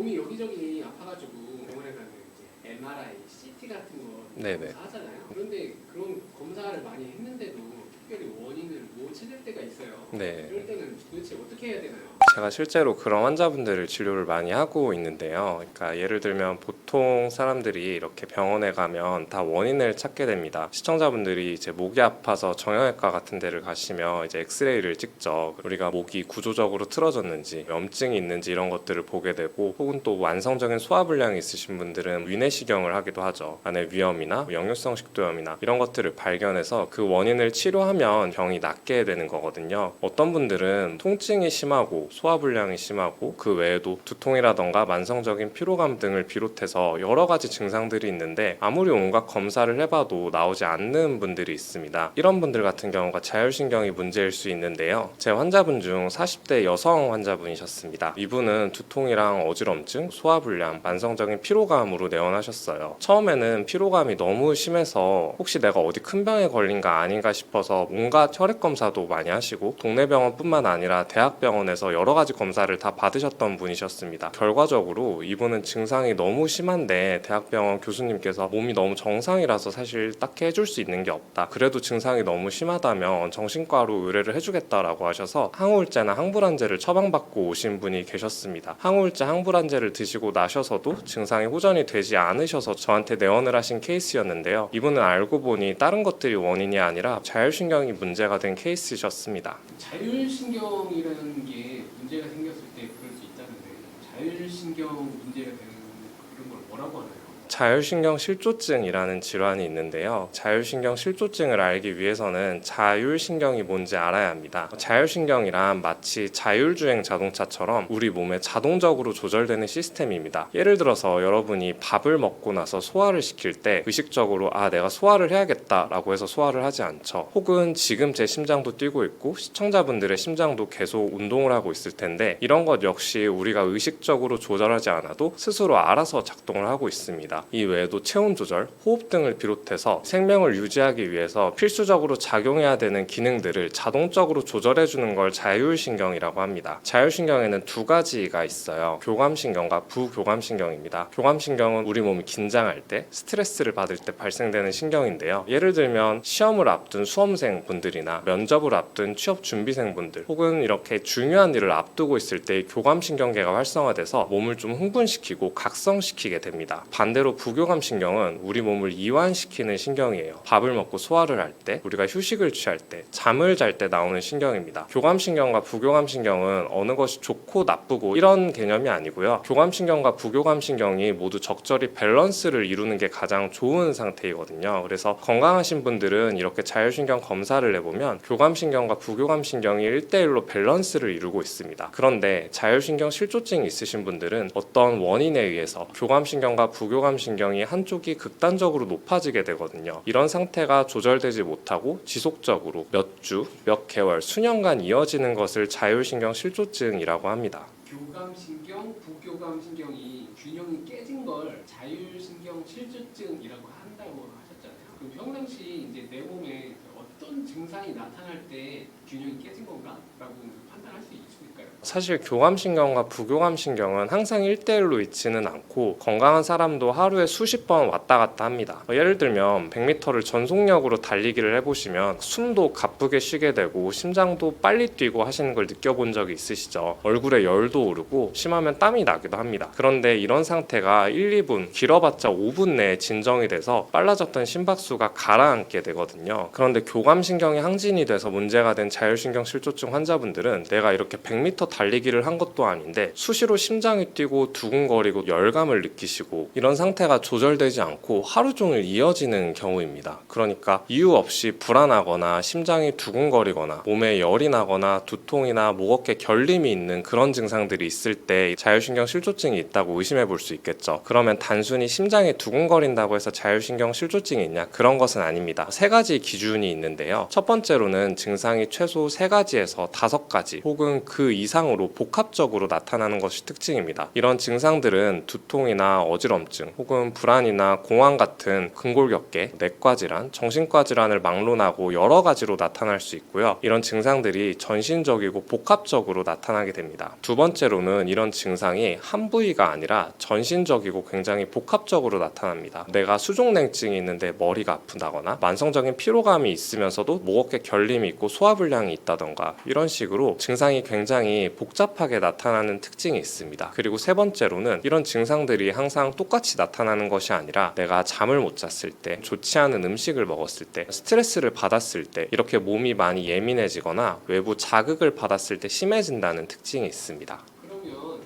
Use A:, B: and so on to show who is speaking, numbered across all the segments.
A: 몸이 여기저기 아파가지고 병원에 가면 이제 MRI, CT 같은 거
B: 네네.
A: 검사하잖아요. 그런데 그런 검사를 많이 했는데도 특별히 원인을 못 찾을 때가 있어요.
B: 네.
A: 그럴 때는 도대체 어떻게 해야 되나요?
B: 제가 실제로 그런 환자분들을 진료를 많이 하고 있는데요. 그러니까 예를 들면 보통 사람들이 이렇게 병원에 가면 다 원인을 찾게 됩니다. 시청자분들이 이제 목이 아파서 정형외과 같은 데를 가시면 이제 엑스레이를 찍죠. 우리가 목이 구조적으로 틀어졌는지, 염증이 있는지 이런 것들을 보게 되고, 혹은 또 완성적인 소화불량이 있으신 분들은 위내시경을 하기도 하죠. 안에 위염이나 역류성 식도염이나 이런 것들을 발견해서 그 원인을 치료하면 병이 낫게 되는 거거든요. 어떤 분들은 통증이 심하고 소화불량이 심하고 그 외에도 두통이라던가 만성적인 피로감 등을 비롯해서 여러 가지 증상들이 있는데 아무리 온갖 검사를 해봐도 나오지 않는 분들이 있습니다. 이런 분들 같은 경우가 자율신경이 문제일 수 있는데요. 제 환자분 중 40대 여성 환자분이셨습니다. 이분은 두통이랑 어지럼증, 소화불량, 만성적인 피로감으로 내원하셨어요. 처음에는 피로감이 너무 심해서 혹시 내가 어디 큰 병에 걸린가 아닌가 싶어서 온갖 혈액 검사도 많이 하시고 동네 병원뿐만 아니라 대학병원에서 여러 가지 검사를 다 받으셨던 분이셨습니다. 결과적으로 이분은 증상이 너무 심한데 대학병원 교수님께서 몸이 너무 정상이라서 사실 딱히 해줄 수 있는 게 없다. 그래도 증상이 너무 심하다면 정신과로 의뢰를 해주겠다라고 하셔서 항우울제나 항불안제를 처방받고 오신 분이 계셨습니다. 항우울제, 항불안제를 드시고 나셔서도 증상이 호전이 되지 않으셔서 저한테 내원을 하신 케이스였는데요. 이분은 알고 보니 다른 것들이 원인이 아니라 자율신경이 문제가 된 케이스셨습니다.
A: 자율신경이라는 게 문제가 생겼을 때 그럴 수 있다는데 자율신경 문제가 되는 그런 걸 뭐라고 하나요?
B: 자율신경 실조증이라는 질환이 있는데요. 자율신경 실조증을 알기 위해서는 자율신경이 뭔지 알아야 합니다. 자율신경이란 마치 자율주행 자동차처럼 우리 몸에 자동적으로 조절되는 시스템입니다. 예를 들어서 여러분이 밥을 먹고 나서 소화를 시킬 때 의식적으로 내가 소화를 해야겠다라고 해서 소화를 하지 않죠. 혹은 지금 제 심장도 뛰고 있고 시청자분들의 심장도 계속 운동을 하고 있을 텐데 이런 것 역시 우리가 의식적으로 조절하지 않아도 스스로 알아서 작동을 하고 있습니다. 이 외에도 체온 조절, 호흡 등을 비롯해서 생명을 유지하기 위해서 필수적으로 작용해야 되는 기능들을 자동적으로 조절해주는 걸 자율신경이라고 합니다. 자율신경에는 두 가지가 있어요. 교감신경과 부교감신경입니다. 교감신경은 우리 몸이 긴장할 때, 스트레스를 받을 때 발생되는 신경인데요. 예를 들면 시험을 앞둔 수험생 분들이나 면접을 앞둔 취업 준비생 분들 혹은 이렇게 중요한 일을 앞두고 있을 때 교감신경계가 활성화돼서 몸을 좀 흥분시키고 각성시키게 됩니다. 반대로 부교감신경은 우리 몸을 이완시키는 신경이에요. 밥을 먹고 소화를 할 때, 우리가 휴식을 취할 때, 잠을 잘 때 나오는 신경입니다. 교감신경과 부교감신경은 어느 것이 좋고 나쁘고 이런 개념이 아니고요. 교감신경과 부교감신경이 모두 적절히 밸런스를 이루는 게 가장 좋은 상태이거든요. 그래서 건강하신 분들은 이렇게 자율신경 검사를 해보면 교감신경과 부교감신경이 1대1로 밸런스를 이루고 있습니다. 그런데 자율신경 실조증이 있으신 분들은 어떤 원인에 의해서 교감신경과 부교감신경이 한쪽이 극단적으로 높아지게 되거든요. 이런 상태가 조절되지 못하고 지속적으로 몇 주, 몇 개월, 수년간 이어지는 것을 자율신경 실조증이라고 합니다.
A: 교감신경, 부교감신경이 균형이 깨진 걸 자율신경 실조증이라고 한다고 하셨잖아요. 그럼 평상시 이제 내 몸에 어떤 증상이 나타날 때 균형이 깨진 건가? 라고 판단할 수 있을까요?
B: 사실 교감신경과 부교감신경은 항상 1대1로 있지는 않고 건강한 사람도 하루에 수십 번 왔다 갔다 합니다. 예를 들면 100m를 전속력으로 달리기를 해보시면 숨도 가쁘게 쉬게 되고 심장도 빨리 뛰고 하시는 걸 느껴본 적이 있으시죠? 얼굴에 열도 오르고 심하면 땀이 나기도 합니다. 그런데 이런 상태가 1, 2분, 길어봤자 5분 내에 진정이 돼서 빨라졌던 심박수가 가라앉게 되거든요. 그런데 교감신경이 항진이 돼서 문제가 된 자율신경 실조증 환자분들은 내가 이렇게 100m 달리기를 한 것도 아닌데 수시로 심장이 뛰고 두근거리고 열감을 느끼시고 이런 상태가 조절되지 않고 하루 종일 이어지는 경우입니다. 그러니까 이유 없이 불안하거나 심장이 두근거리거나 몸에 열이 나거나 두통이나 목 어깨 결림이 있는 그런 증상들이 있을 때 자율신경 실조증이 있다고 의심해 볼 수 있겠죠. 그러면 단순히 심장이 두근거린다고 해서 자율신경 실조증이 있냐? 그런 것은 아닙니다. 세 가지 기준이 있는데요. 첫 번째로는 증상이 최소 3가지에서 5가지 혹은 그 이상 증상으로 복합적으로 나타나는 것이 특징입니다. 이런 증상들은 두통이나 어지럼증 혹은 불안이나 공황 같은 근골격계, 내과 질환, 정신과 질환을 막론하고 여러 가지로 나타날 수 있고요. 이런 증상들이 전신적이고 복합적으로 나타나게 됩니다. 두 번째로는 이런 증상이 한 부위가 아니라 전신적이고 굉장히 복합적으로 나타납니다. 내가 수족냉증이 있는데 머리가 아프다거나 만성적인 피로감이 있으면서도 목 어깨 결림이 있고 소화불량이 있다던가 이런 식으로 증상이 굉장히 복잡하게 나타나는 특징이 있습니다. 그리고 세 번째로는 이런 증상들이 항상 똑같이 나타나는 것이 아니라 내가 잠을 못 잤을 때, 좋지 않은 음식을 먹었을 때, 스트레스를 받았을 때 이렇게 몸이 많이 예민해지거나 외부 자극을 받았을 때 심해진다는 특징이 있습니다.
A: 그러면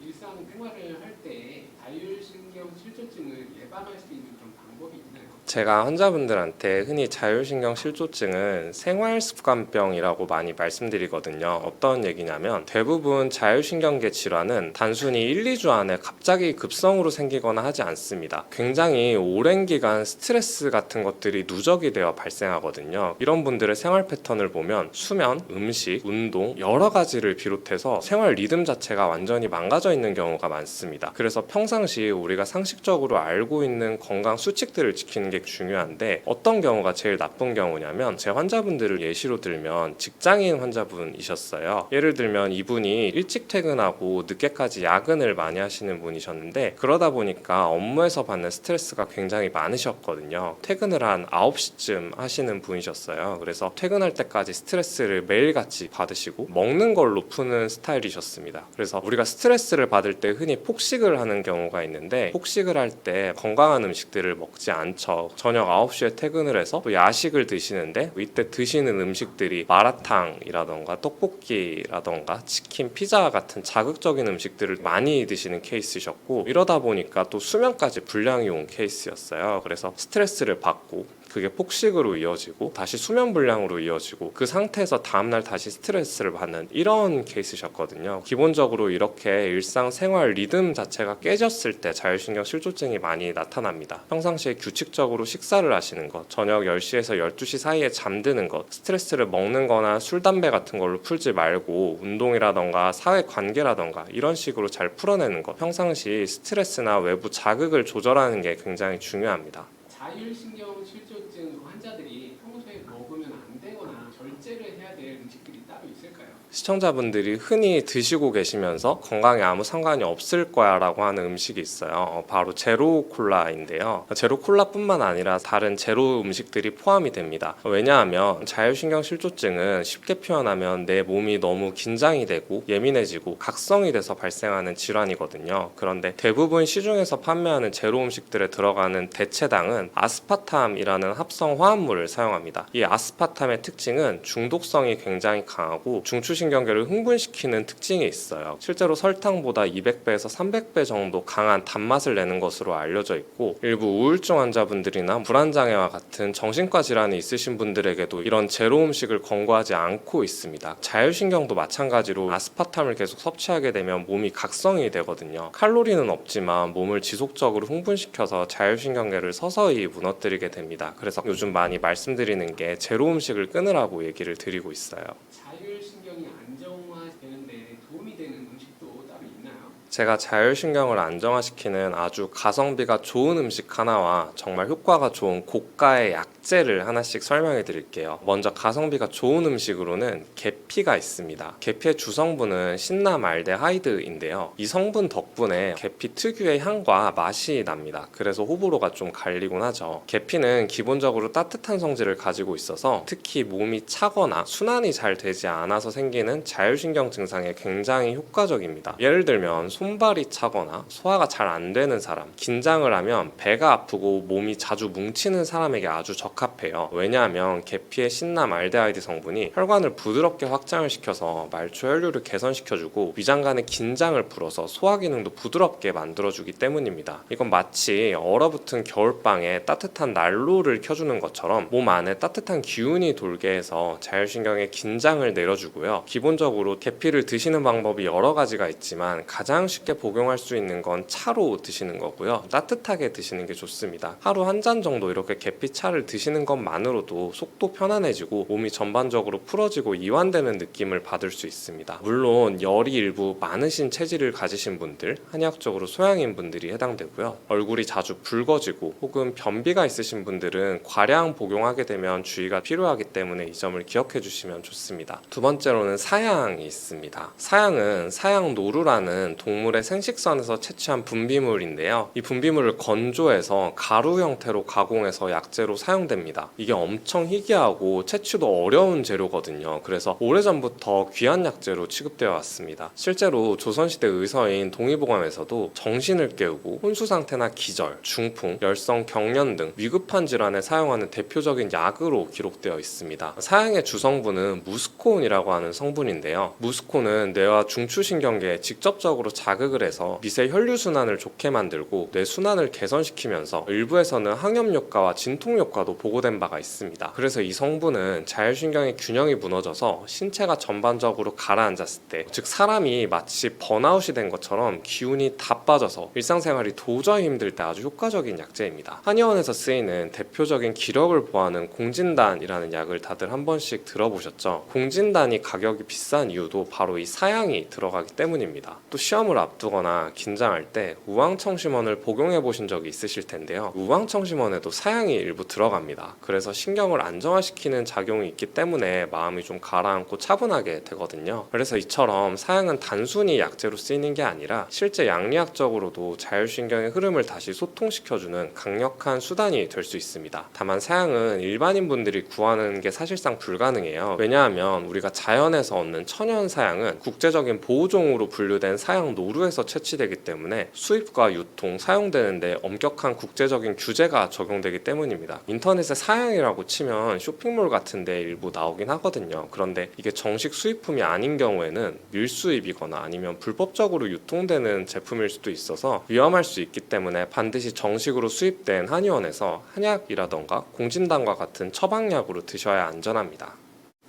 A: 일상생활을 할 때 자율신경 실조증을 예방할 수 있는 그런 방법이 있나요?
B: 제가 환자분들한테 흔히 자율신경 실조증은 생활습관병이라고 많이 말씀드리거든요. 어떤 얘기냐면 대부분 자율신경계 질환은 단순히 1, 2주 안에 갑자기 급성으로 생기거나 하지 않습니다. 굉장히 오랜 기간 스트레스 같은 것들이 누적이 되어 발생하거든요. 이런 분들의 생활 패턴을 보면 수면, 음식, 운동 여러 가지를 비롯해서 생활 리듬 자체가 완전히 망가져 있는 경우가 많습니다. 그래서 평상시 우리가 상식적으로 알고 있는 건강 수칙들을 지키는 게 중요한데 어떤 경우가 제일 나쁜 경우냐면 제 환자분들을 예시로 들면 직장인 환자분이셨어요. 예를 들면 이분이 일찍 퇴근하고 늦게까지 야근을 많이 하시는 분이셨는데 그러다 보니까 업무에서 받는 스트레스가 굉장히 많으셨거든요. 퇴근을 한 9시쯤 하시는 분이셨어요. 그래서 퇴근할 때까지 스트레스를 매일같이 받으시고 먹는 걸로 푸는 스타일이셨습니다. 그래서 우리가 스트레스를 받을 때 흔히 폭식을 하는 경우가 있는데 폭식을 할 때 건강한 음식들을 먹지 않죠. 저녁 9시에 퇴근을 해서 또 야식을 드시는데 이때 드시는 음식들이 마라탕이라던가 떡볶이라던가 치킨, 피자 같은 자극적인 음식들을 많이 드시는 케이스셨고 이러다 보니까 또 수면까지 불량이 온 케이스였어요. 그래서 스트레스를 받고 그게 폭식으로 이어지고 다시 수면 불량으로 이어지고 그 상태에서 다음날 다시 스트레스를 받는 이런 케이스셨거든요. 기본적으로 이렇게 일상생활 리듬 자체가 깨졌을 때 자율신경 실조증이 많이 나타납니다. 평상시에 규칙적으로 식사를 하시는 것, 저녁 10시에서 12시 사이에 잠드는 것, 스트레스를 먹는 거나 술, 담배 같은 걸로 풀지 말고 운동이라던가 사회관계라던가 이런 식으로 잘 풀어내는 것, 평상시 스트레스나 외부 자극을 조절하는 게 굉장히 중요합니다.
A: 자율신경 실조증 환자들이 평소에 먹으면 안 되거나 절제를 해야 될 음식들이 따로 있을까요?
B: 시청자분들이 흔히 드시고 계시면서 건강에 아무 상관이 없을 거야 라고 하는 음식이 있어요. 바로 제로 콜라인데요. 제로 콜라뿐만 아니라 다른 제로 음식들이 포함이 됩니다. 왜냐하면 자율신경 실조증은 쉽게 표현하면 내 몸이 너무 긴장이 되고 예민해지고 각성이 돼서 발생하는 질환이거든요. 그런데 대부분 시중에서 판매하는 제로 음식들에 들어가는 대체당은 아스파탐이라는 합성 화합물을 사용합니다. 이 아스파탐의 특징은 중독성이 굉장히 강하고 중추신경계를 흥분시키는 특징이 있어요. 실제로 설탕보다 200배에서 300배 정도 강한 단맛을 내는 것으로 알려져 있고 일부 우울증 환자분들이나 불안장애와 같은 정신과 질환이 있으신 분들에게도 이런 제로 음식을 권고하지 않고 있습니다. 자율신경도 마찬가지로 아스파탐을 계속 섭취하게 되면 몸이 각성이 되거든요. 칼로리는 없지만 몸을 지속적으로 흥분시켜서 자율신경계를 서서히 무너뜨리게 됩니다. 그래서 요즘 많이 말씀드리는 게 제로 음식을 끊으라고 얘기를 드리고 있어요.
A: 자율신경이 안정화되는데 도움이 되는 음식도 따로 있나요?
B: 제가 자율신경을 안정화시키는 아주 가성비가 좋은 음식 하나와 정말 효과가 좋은 고가의 약재를 하나씩 설명해 드릴게요. 먼저 가성비가 좋은 음식으로는 계피가 있습니다. 계피의 주성분은 신라말데하이드인데요. 이 성분 덕분에 계피 특유의 향과 맛이 납니다. 그래서 호불호가 좀 갈리곤 하죠. 계피는 기본적으로 따뜻한 성질을 가지고 있어서 특히 몸이 차거나 순환이 잘 되지 않아서 생기는 자율신경 증상에 굉장히 효과적입니다. 예를 들면 손발이 차거나 소화가 잘 안 되는 사람, 긴장을 하면 배가 아프고 몸이 자주 뭉치는 사람에게 아주 적합해요. 왜냐하면 계피의 신라말데하이드 성분이 혈관을 부드럽게 확장을 시켜서 말초 혈류를 개선시켜주고 위장간의 긴장을 풀어서 소화 기능도 부드럽게 만들어주기 때문입니다. 이건 마치 얼어붙은 겨울방에 따뜻한 난로를 켜주는 것처럼 몸 안에 따뜻한 기운이 돌게 해서 자율신경의 긴장을 내려주고요. 기본적으로 계피를 드시는 방법이 여러 가지가 있지만 가장 쉽게 복용할 수 있는 건 차로 드시는 거고요. 따뜻하게 드시는 게 좋습니다. 하루 한 잔 정도 이렇게 계피차를 드시는 것만으로도 속도 편안해지고 몸이 전반적으로 풀어지고 이완되는 느낌을 받을 수 있습니다. 물론 열이 일부 많으신 체질을 가지신 분들, 한의학적으로 소양인 분들이 해당되고요. 얼굴이 자주 붉어지고 혹은 변비가 있으신 분들은 과량 복용하게 되면 주의가 필요하기 때문에 이 점을 기억해 주시면 좋습니다. 두 번째로는 사양이 있습니다. 사양은 사양노루라는 동물의 생식선에서 채취한 분비물인데요. 이 분비물을 건조해서 가루 형태로 가공해서 약재로 사용됩니다. 이게 엄청 희귀하고 채취도 어려운 재료거든요. 그래서 오래전부터 귀한 약재로 취급되어 왔습니다. 실제로 조선시대 의서인 동의보감에서도 정신을 깨우고 혼수 상태나 기절, 중풍, 열성, 경련 등 위급한 질환에 사용하는 대표적인 약으로 기록되어 있습니다. 사양의 주성분은 무스콘이라고 하는 성분인데요. 무스콘은 뇌와 중추신경계에 직접적으로 자극을 해서 미세 혈류순환을 좋게 만들고 뇌 순환을 개선시키면서 일부에서는 항염 효과와 진통 효과도 보고된 바가 있습니다. 그래서 이 성분은 자율신경의 균형이 무너져서 신체가 전반적으로 가라앉았을 때, 즉 사람이 마치 번아웃이 된 것처럼 기운이 다 빠져서 일상생활이 도저히 힘들 때 아주 효과적인 약재입니다. 한의원에서 쓰이는 대표적인 기력을 보하는 공진단이라는 약을 다들 한 번씩 들어보셨죠? 공진단이 가격이 비싼 이유도 바로 이 사양이 들어가기 때문입니다. 또 시험을 앞두거나 긴장할 때 우황청심원을 복용해 보신 적이 있으실 텐데요. 우황청심원에도 사양이 일부 들어갑니다. 그래서 신경을 안정화시키는 작용이 있기 때문에 마음이 좀 가라앉고 차분하게 되거든요. 그래서 이처럼 사양은 단순히 약재로 쓰이는 게 아니라 실제 양리학적으로도 자율신경의 흐름을 다시 소통시켜주는 강력한 수단이 될 수 있습니다. 다만 사양은 일반인 분들이 구하는 게 사실상 불가능해요. 왜냐하면 우리가 자연에서 얻는 천연 사양은 국제적인 보호종으로 분류된 사양 노루에서 채취되기 때문에 수입과 유통, 사용되는데 엄격한 국제적인 규제가 적용되기 때문입니다. 인터넷에 사양이라고 치면 쇼핑몰 같은데 일부 나오긴 하거든요. 그런데 이게 정식 수입품이 아닌 경우에는 밀수입이거나 아니면 불법적으로 유통되는 제품일 수도 있어서 위험할 수 있기 때문에 반드시 정식으로 수입된 한의원에서 한약이라던가 공진단과 같은 처방약으로 드셔야 안전합니다.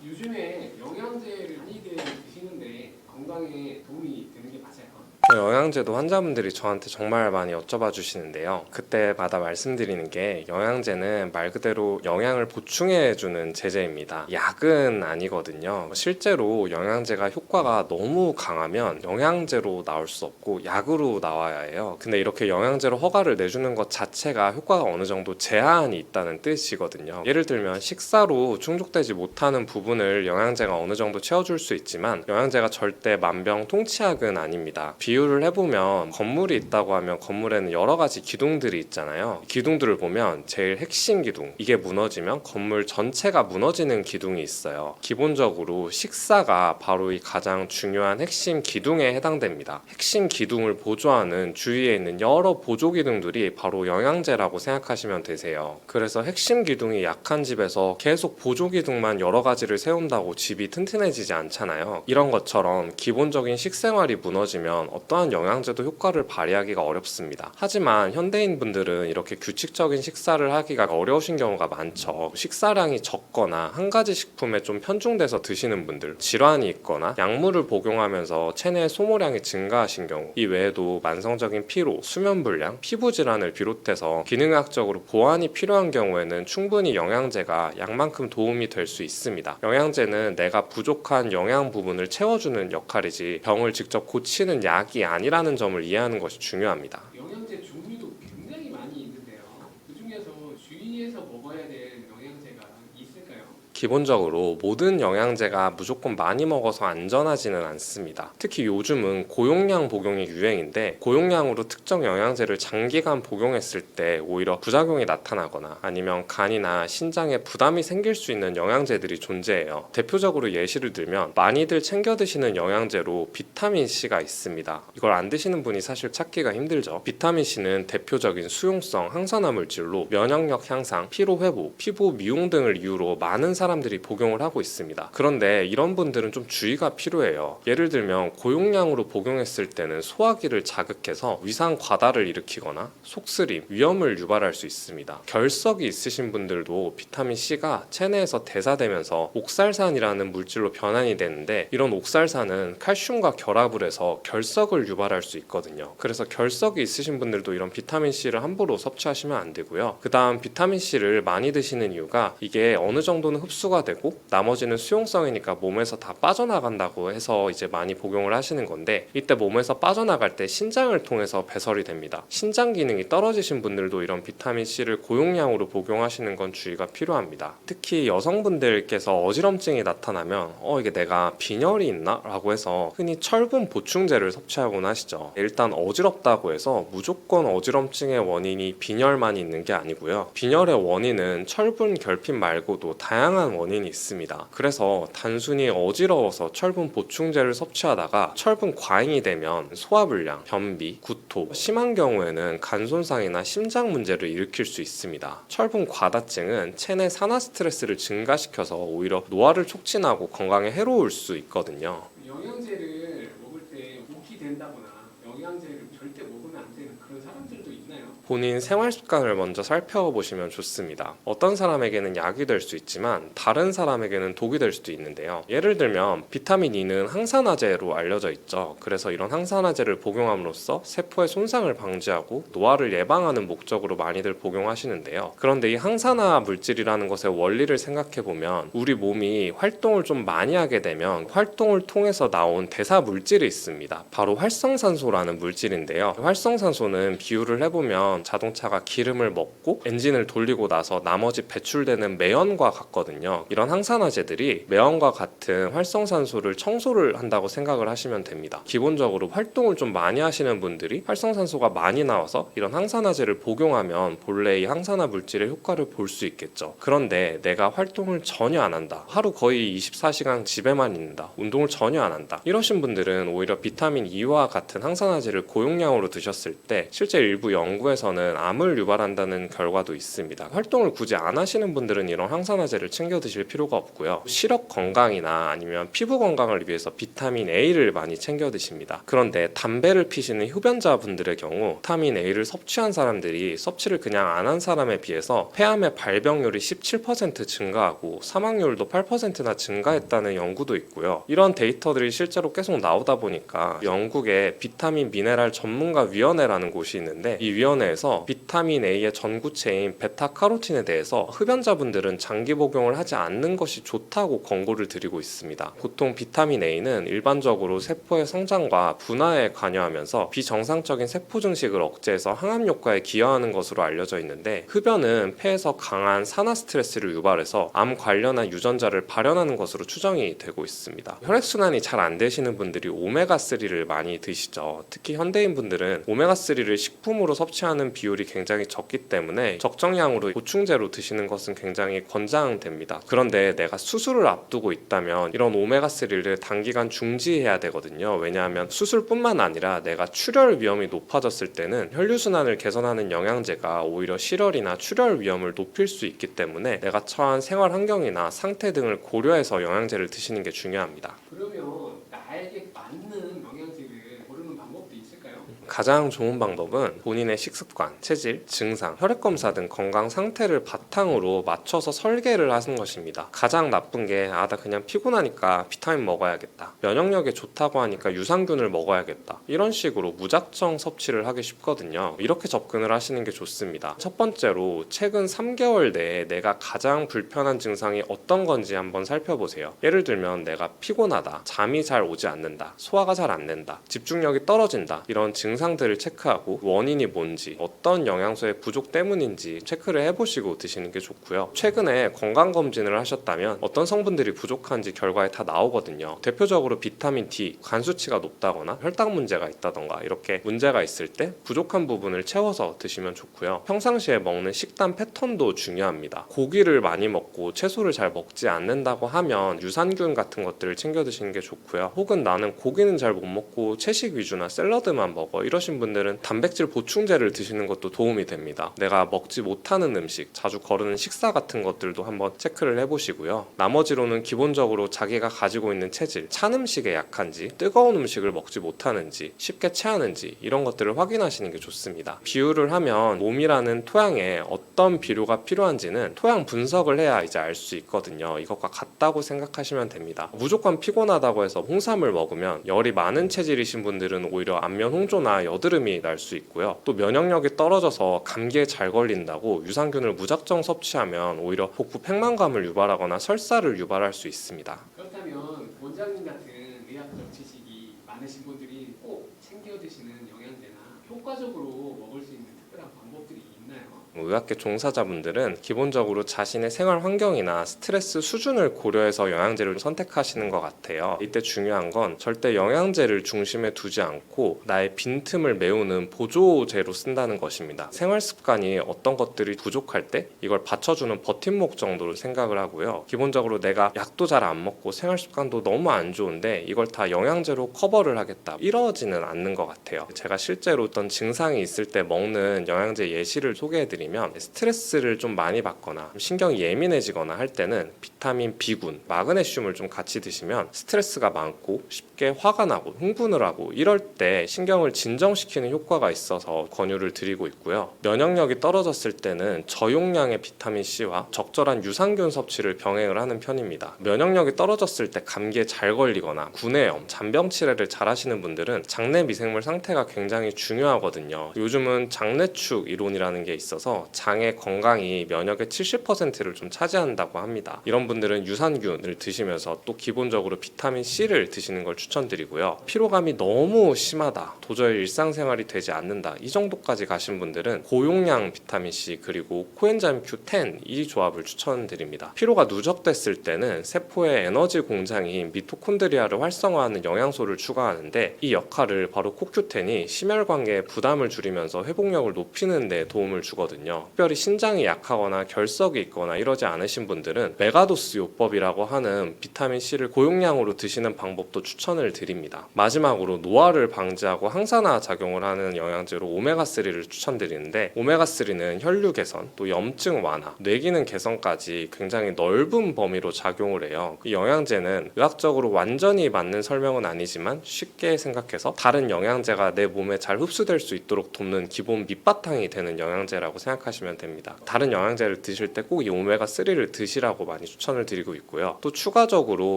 A: 요즘에 영양제를 많이들 드시는데 건강에 도움이 되는 게 맞아요?
B: 영양제도 환자분들이 저한테 정말 많이 여쭤봐 주시는데요. 그때마다 말씀드리는 게 영양제는 말 그대로 영양을 보충해주는 제제입니다. 약은 아니거든요. 실제로 영양제가 효과가 너무 강하면 영양제로 나올 수 없고 약으로 나와야 해요. 근데 이렇게 영양제로 허가를 내주는 것 자체가 효과가 어느 정도 제한이 있다는 뜻이거든요. 예를 들면 식사로 충족되지 못하는 부분을 영양제가 어느 정도 채워줄 수 있지만 영양제가 절대 만병통치약은 아닙니다. 비유를 해보면 건물이 있다고 하면 건물에는 여러 가지 기둥들이 있잖아요. 기둥들을 보면 제일 핵심 기둥, 이게 무너지면 건물 전체가 무너지는 기둥이 있어요. 기본적으로 식사가 바로 이 가장 중요한 핵심 기둥에 해당됩니다. 핵심 기둥을 보조하는 주위에 있는 여러 보조 기둥들이 바로 영양제라고 생각하시면 되세요. 그래서 핵심 기둥이 약한 집에서 계속 보조 기둥만 여러 가지를 세운다고 집이 튼튼해지지 않잖아요. 이런 것처럼 기본적인 식생활이 무너지면 어떠한 영양제도 효과를 발휘하기가 어렵습니다. 하지만 현대인분들은 이렇게 규칙적인 식사를 하기가 어려우신 경우가 많죠. 식사량이 적거나 한 가지 식품에 좀 편중돼서 드시는 분들, 질환이 있거나 약물을 복용하면서 체내 소모량이 증가하신 경우, 이 외에도 만성적인 피로, 수면 불량, 피부 질환을 비롯해서 기능학적으로 보완이 필요한 경우에는 충분히 영양제가 약만큼 도움이 될 수 있습니다. 영양제는 내가 부족한 영양 부분을 채워주는 역할이지 병을 직접 고치는 약이 아니라는 점을 이해하는 것이 중요합니다.
A: 영양제 종류도 굉장히 많이 있는데요. 그 중에서 주의해서 먹어야 될 영양제가 있을까요?
B: 기본적으로 모든 영양제가 무조건 많이 먹어서 안전하지는 않습니다. 특히 요즘은 고용량 복용이 유행인데 고용량으로 특정 영양제를 장기간 복용했을 때 오히려 부작용이 나타나거나 아니면 간이나 신장에 부담이 생길 수 있는 영양제들이 존재해요. 대표적으로 예시를 들면 많이들 챙겨 드시는 영양제로 비타민C가 있습니다. 이걸 안 드시는 분이 사실 찾기가 힘들죠. 비타민C는 대표적인 수용성 항산화 물질로 면역력 향상, 피로 회복, 피부 미용 등을 이유로 많은 사람들이 사람들이 복용을 하고 있습니다. 그런데 이런 분들은 좀 주의가 필요해요. 예를 들면 고용량으로 복용했을 때는 소화기를 자극해서 위상 과다를 일으키거나 속쓰림, 위염을 유발할 수 있습니다. 결석이 있으신 분들도 비타민C가 체내에서 대사되면서 옥살산이라는 물질로 변환이 되는데, 이런 옥살산은 칼슘과 결합을 해서 결석을 유발할 수 있거든요. 그래서 결석이 있으신 분들도 이런 비타민C를 함부로 섭취하시면 안 되고요. 그 다음 비타민C를 많이 드시는 이유가 이게 어느 정도는 흡수가 되고 나머지는 수용성이니까 몸에서 다 빠져나간다고 해서 이제 많이 복용을 하시는 건데, 이때 몸에서 빠져나갈 때 신장을 통해서 배설이 됩니다. 신장 기능이 떨어지신 분들도 이런 비타민C를 고용량으로 복용하시는 건 주의가 필요합니다. 특히 여성분들께서 어지럼증이 나타나면 이게 내가 빈혈이 있나? 라고 해서 흔히 철분 보충제를 섭취하곤 하시죠. 일단 어지럽다고 해서 무조건 어지럼증의 원인이 빈혈만 있는 게 아니고요. 빈혈의 원인은 철분 결핍 말고도 다양한 원인이 있습니다. 그래서 단순히 어지러워서 철분 보충제를 섭취하다가 철분 과잉이 되면 소화불량, 변비, 구토, 심한 경우에는 간 손상이나 심장 문제를 일으킬 수 있습니다. 철분 과다증은 체내 산화 스트레스를 증가시켜서 오히려 노화를 촉진하고 건강에 해로울 수 있거든요.
A: 영양제를 먹을 때 욱이 된다거나 영양제를 절대 먹으면 안 되는 그런 사람들도 있나요?
B: 본인 생활 습관을 먼저 살펴보시면 좋습니다. 어떤 사람에게는 약이 될 수 있지만 다른 사람에게는 독이 될 수도 있는데요. 예를 들면 비타민 E는 항산화제로 알려져 있죠. 그래서 이런 항산화제를 복용함으로써 세포의 손상을 방지하고 노화를 예방하는 목적으로 많이들 복용하시는데요. 그런데 이 항산화 물질이라는 것의 원리를 생각해 보면 우리 몸이 활동을 좀 많이 하게 되면 활동을 통해서 나온 대사 물질이 있습니다. 바로 활성산소라는 물질인데요. 활성산소는 비유를 해보면 자동차가 기름을 먹고 엔진을 돌리고 나서 나머지 배출되는 매연과 같거든요. 이런 항산화제들이 매연과 같은 활성산소를 청소를 한다고 생각을 하시면 됩니다. 기본적으로 활동을 좀 많이 하시는 분들이 활성산소가 많이 나와서 이런 항산화제를 복용하면 본래 이 항산화 물질의 효과를 볼 수 있겠죠. 그런데 내가 활동을 전혀 안 한다, 하루 거의 24시간 집에만 있는다, 운동을 전혀 안 한다, 이러신 분들은 오히려 비타민 E와 같은 항산화제를 고용량으로 드셨을 때 실제 일부 연구에서는 암을 유발한다는 결과도 있습니다. 활동을 굳이 안 하시는 분들은 이런 항산화제를 챙겨 드실 필요가 없고요. 시력 건강이나 아니면 피부 건강을 위해서 비타민 A를 많이 챙겨 드십니다. 그런데 담배를 피시는 흡연자분들의 경우 비타민 A를 섭취한 사람들이 섭취를 그냥 안 한 사람에 비해서 폐암의 발병률이 17% 증가하고 사망률도 8%나 증가했다는 연구도 있고요. 이런 데이터들이 실제로 계속 나오다 보니까 영국의 비타민 미네랄 전문가 위원회라는 곳이 있는데, 이 위원회에서 비타민 A의 전구체인 베타카로틴에 대해서 흡연자분들은 장기 복용을 하지 않는 것이 좋다고 권고를 드리고 있습니다. 보통 비타민 A는 일반적으로 세포의 성장과 분화에 관여하면서 비정상적인 세포 증식을 억제해서 항암 효과에 기여하는 것으로 알려져 있는데, 흡연은 폐에서 강한 산화 스트레스를 유발해서 암 관련한 유전자를 발현하는 것으로 추정이 되고 있습니다. 혈액순환이 잘 안 되시는 분들이 오메가3를 많이 드시죠. 특히 현대인 분들은 오메가3를 식품으로 섭취하는 비율이 굉장히 적기 때문에 적정량으로 보충제로 드시는 것은 굉장히 권장됩니다. 그런데 내가 수술을 앞두고 있다면 이런 오메가3를 단기간 중지해야 되거든요. 왜냐하면 수술뿐만 아니라 내가 출혈 위험이 높아졌을 때는 혈류순환을 개선하는 영양제가 오히려 실혈이나 출혈 위험을 높일 수 있기 때문에 내가 처한 생활 환경이나 상태 등을 고려해서 영양제를 드시는 게 중요합니다.
A: 그러면 나에게 맞는 영양제를 고르는 방법도 있을까요?
B: 가장 좋은 방법은 본인의 식습관, 체질, 증상, 혈액검사 등 건강 상태를 바탕으로 맞춰서 설계를 하는 것입니다. 가장 나쁜 게 나 그냥 피곤하니까 비타민 먹어야겠다, 면역력에 좋다고 하니까 유산균을 먹어야겠다, 이런 식으로 무작정 섭취를 하기 쉽거든요. 이렇게 접근을 하시는 게 좋습니다. 첫 번째로 최근 3개월 내에 내가 가장 불편한 증상이 어떤 건지 한번 살펴보세요. 예를 들면 내가 피곤하다, 잠이 잘 오지 않는다, 소화가 잘 안 된다, 집중력이 떨어진다, 이런 증상들을 체크하고 원인이 뭔지, 어떤 영양소의 부족 때문인지 체크를 해보시고 드시는 게 좋고요. 최근에 건강검진을 하셨다면 어떤 성분들이 부족한지 결과에 다 나오거든요. 대표적으로 비타민 D, 간 수치가 높다거나 혈당 문제가 있다던가 이렇게 문제가 있을 때 부족한 부분을 채워서 드시면 좋고요. 평상시에 먹는 식단 패턴도 중요합니다. 고기를 많이 먹고 채소를 잘 먹지 않는다고 하면 유산균 같은 것들을 챙겨 드시는 게 좋고요. 혹은 나는 고기는 잘 못 먹고 채식 위주나 샐러드만 먹어, 이러신 분들은 단백질 보충제를 드시는 것도 도움이 됩니다. 내가 먹지 못하는 음식, 자주 거르는 식사 같은 것들도 한번 체크를 해보시고요. 나머지로는 기본적으로 자기가 가지고 있는 체질, 찬 음식에 약한지, 뜨거운 음식을 먹지 못하는지, 쉽게 체하는지 이런 것들을 확인하시는 게 좋습니다. 비유를 하면 몸이라는 토양에 어떤 비료가 필요한지는 토양 분석을 해야 이제 알 수 있거든요. 이것과 같다고 생각하시면 됩니다. 무조건 피곤하다고 해서 홍삼을 먹으면 열이 많은 체질이신 분들은 오히려 안면 홍조나 여드름이 날 수 있고요. 또 면역력이 떨어져서 감기에 잘 걸린다고 유산균을 무작정 섭취하면 오히려 복부 팽만감을 유발하거나 설사를 유발할 수 있습니다.
A: 그렇다면 원장님 같은 의학적 지식이 많으신 분들이 꼭 챙겨 드시는 영양제나 효과적으로 먹을 수 있는 특별한 방법들이 있나요?
B: 의학계 종사자분들은 기본적으로 자신의 생활 환경이나 스트레스 수준을 고려해서 영양제를 선택하시는 것 같아요. 이때 중요한 건 절대 영양제를 중심에 두지 않고 나의 빈틈을 메우는 보조제로 쓴다는 것입니다. 생활 습관이 어떤 것들이 부족할 때 이걸 받쳐주는 버팀목 정도로 생각을 하고요. 기본적으로 내가 약도 잘 안 먹고 생활 습관도 너무 안 좋은데 이걸 다 영양제로 커버를 하겠다, 이러지는 않는 것 같아요. 제가 실제로 어떤 증상이 있을 때 먹는 영양제 예시를 소개해드리면, 스트레스를 좀 많이 받거나 신경이 예민해지거나 할 때는 비타민 B군, 마그네슘을 좀 같이 드시면 스트레스가 많고 쉽게 화가 나고 흥분을 하고 이럴 때 신경을 진정시키는 효과가 있어서 권유를 드리고 있고요. 면역력이 떨어졌을 때는 저용량의 비타민 C와 적절한 유산균 섭취를 병행을 하는 편입니다. 면역력이 떨어졌을 때 감기에 잘 걸리거나 구내염, 잔병 치레를 잘 하시는 분들은 장내 미생물 상태가 굉장히 중요하거든요. 요즘은 장내축 이론이라는 게 있어서 장의 건강이 면역의 70%를 좀 차지한다고 합니다. 이런 분들은 유산균을 드시면서 또 기본적으로 비타민 C를 드시는 걸 추천드리고요. 피로감이 너무 심하다, 도저히 일상생활이 되지 않는다, 이 정도까지 가신 분들은 고용량 비타민 C 그리고 코엔자임 Q10 이 조합을 추천드립니다. 피로가 누적됐을 때는 세포의 에너지 공장인 미토콘드리아를 활성화하는 영양소를 추가하는데 이 역할을 바로 CoQ10이 심혈관계에 부담을 줄이면서 회복력을 높이는 데 도움을 주거든요. 특별히 신장이 약하거나 결석이 있거나 이러지 않으신 분들은 메가도스 요법이라고 하는 비타민 C를 고용량으로 드시는 방법도 추천을 드립니다. 마지막으로 노화를 방지하고 항산화 작용을 하는 영양제로 오메가3를 추천드리는데, 오메가3는 혈류 개선, 또 염증 완화, 뇌기능 개선까지 굉장히 넓은 범위로 작용을 해요. 이 영양제는 의학적으로 완전히 맞는 설명은 아니지만 쉽게 생각해서 다른 영양제가 내 몸에 잘 흡수될 수 있도록 돕는 기본 밑바탕이 되는 영양제라고 생각하시면 됩니다. 다른 영양제를 드실 때 꼭 이 오메가3를 드시라고 많이 추천을 드리고 있고요. 또 추가적으로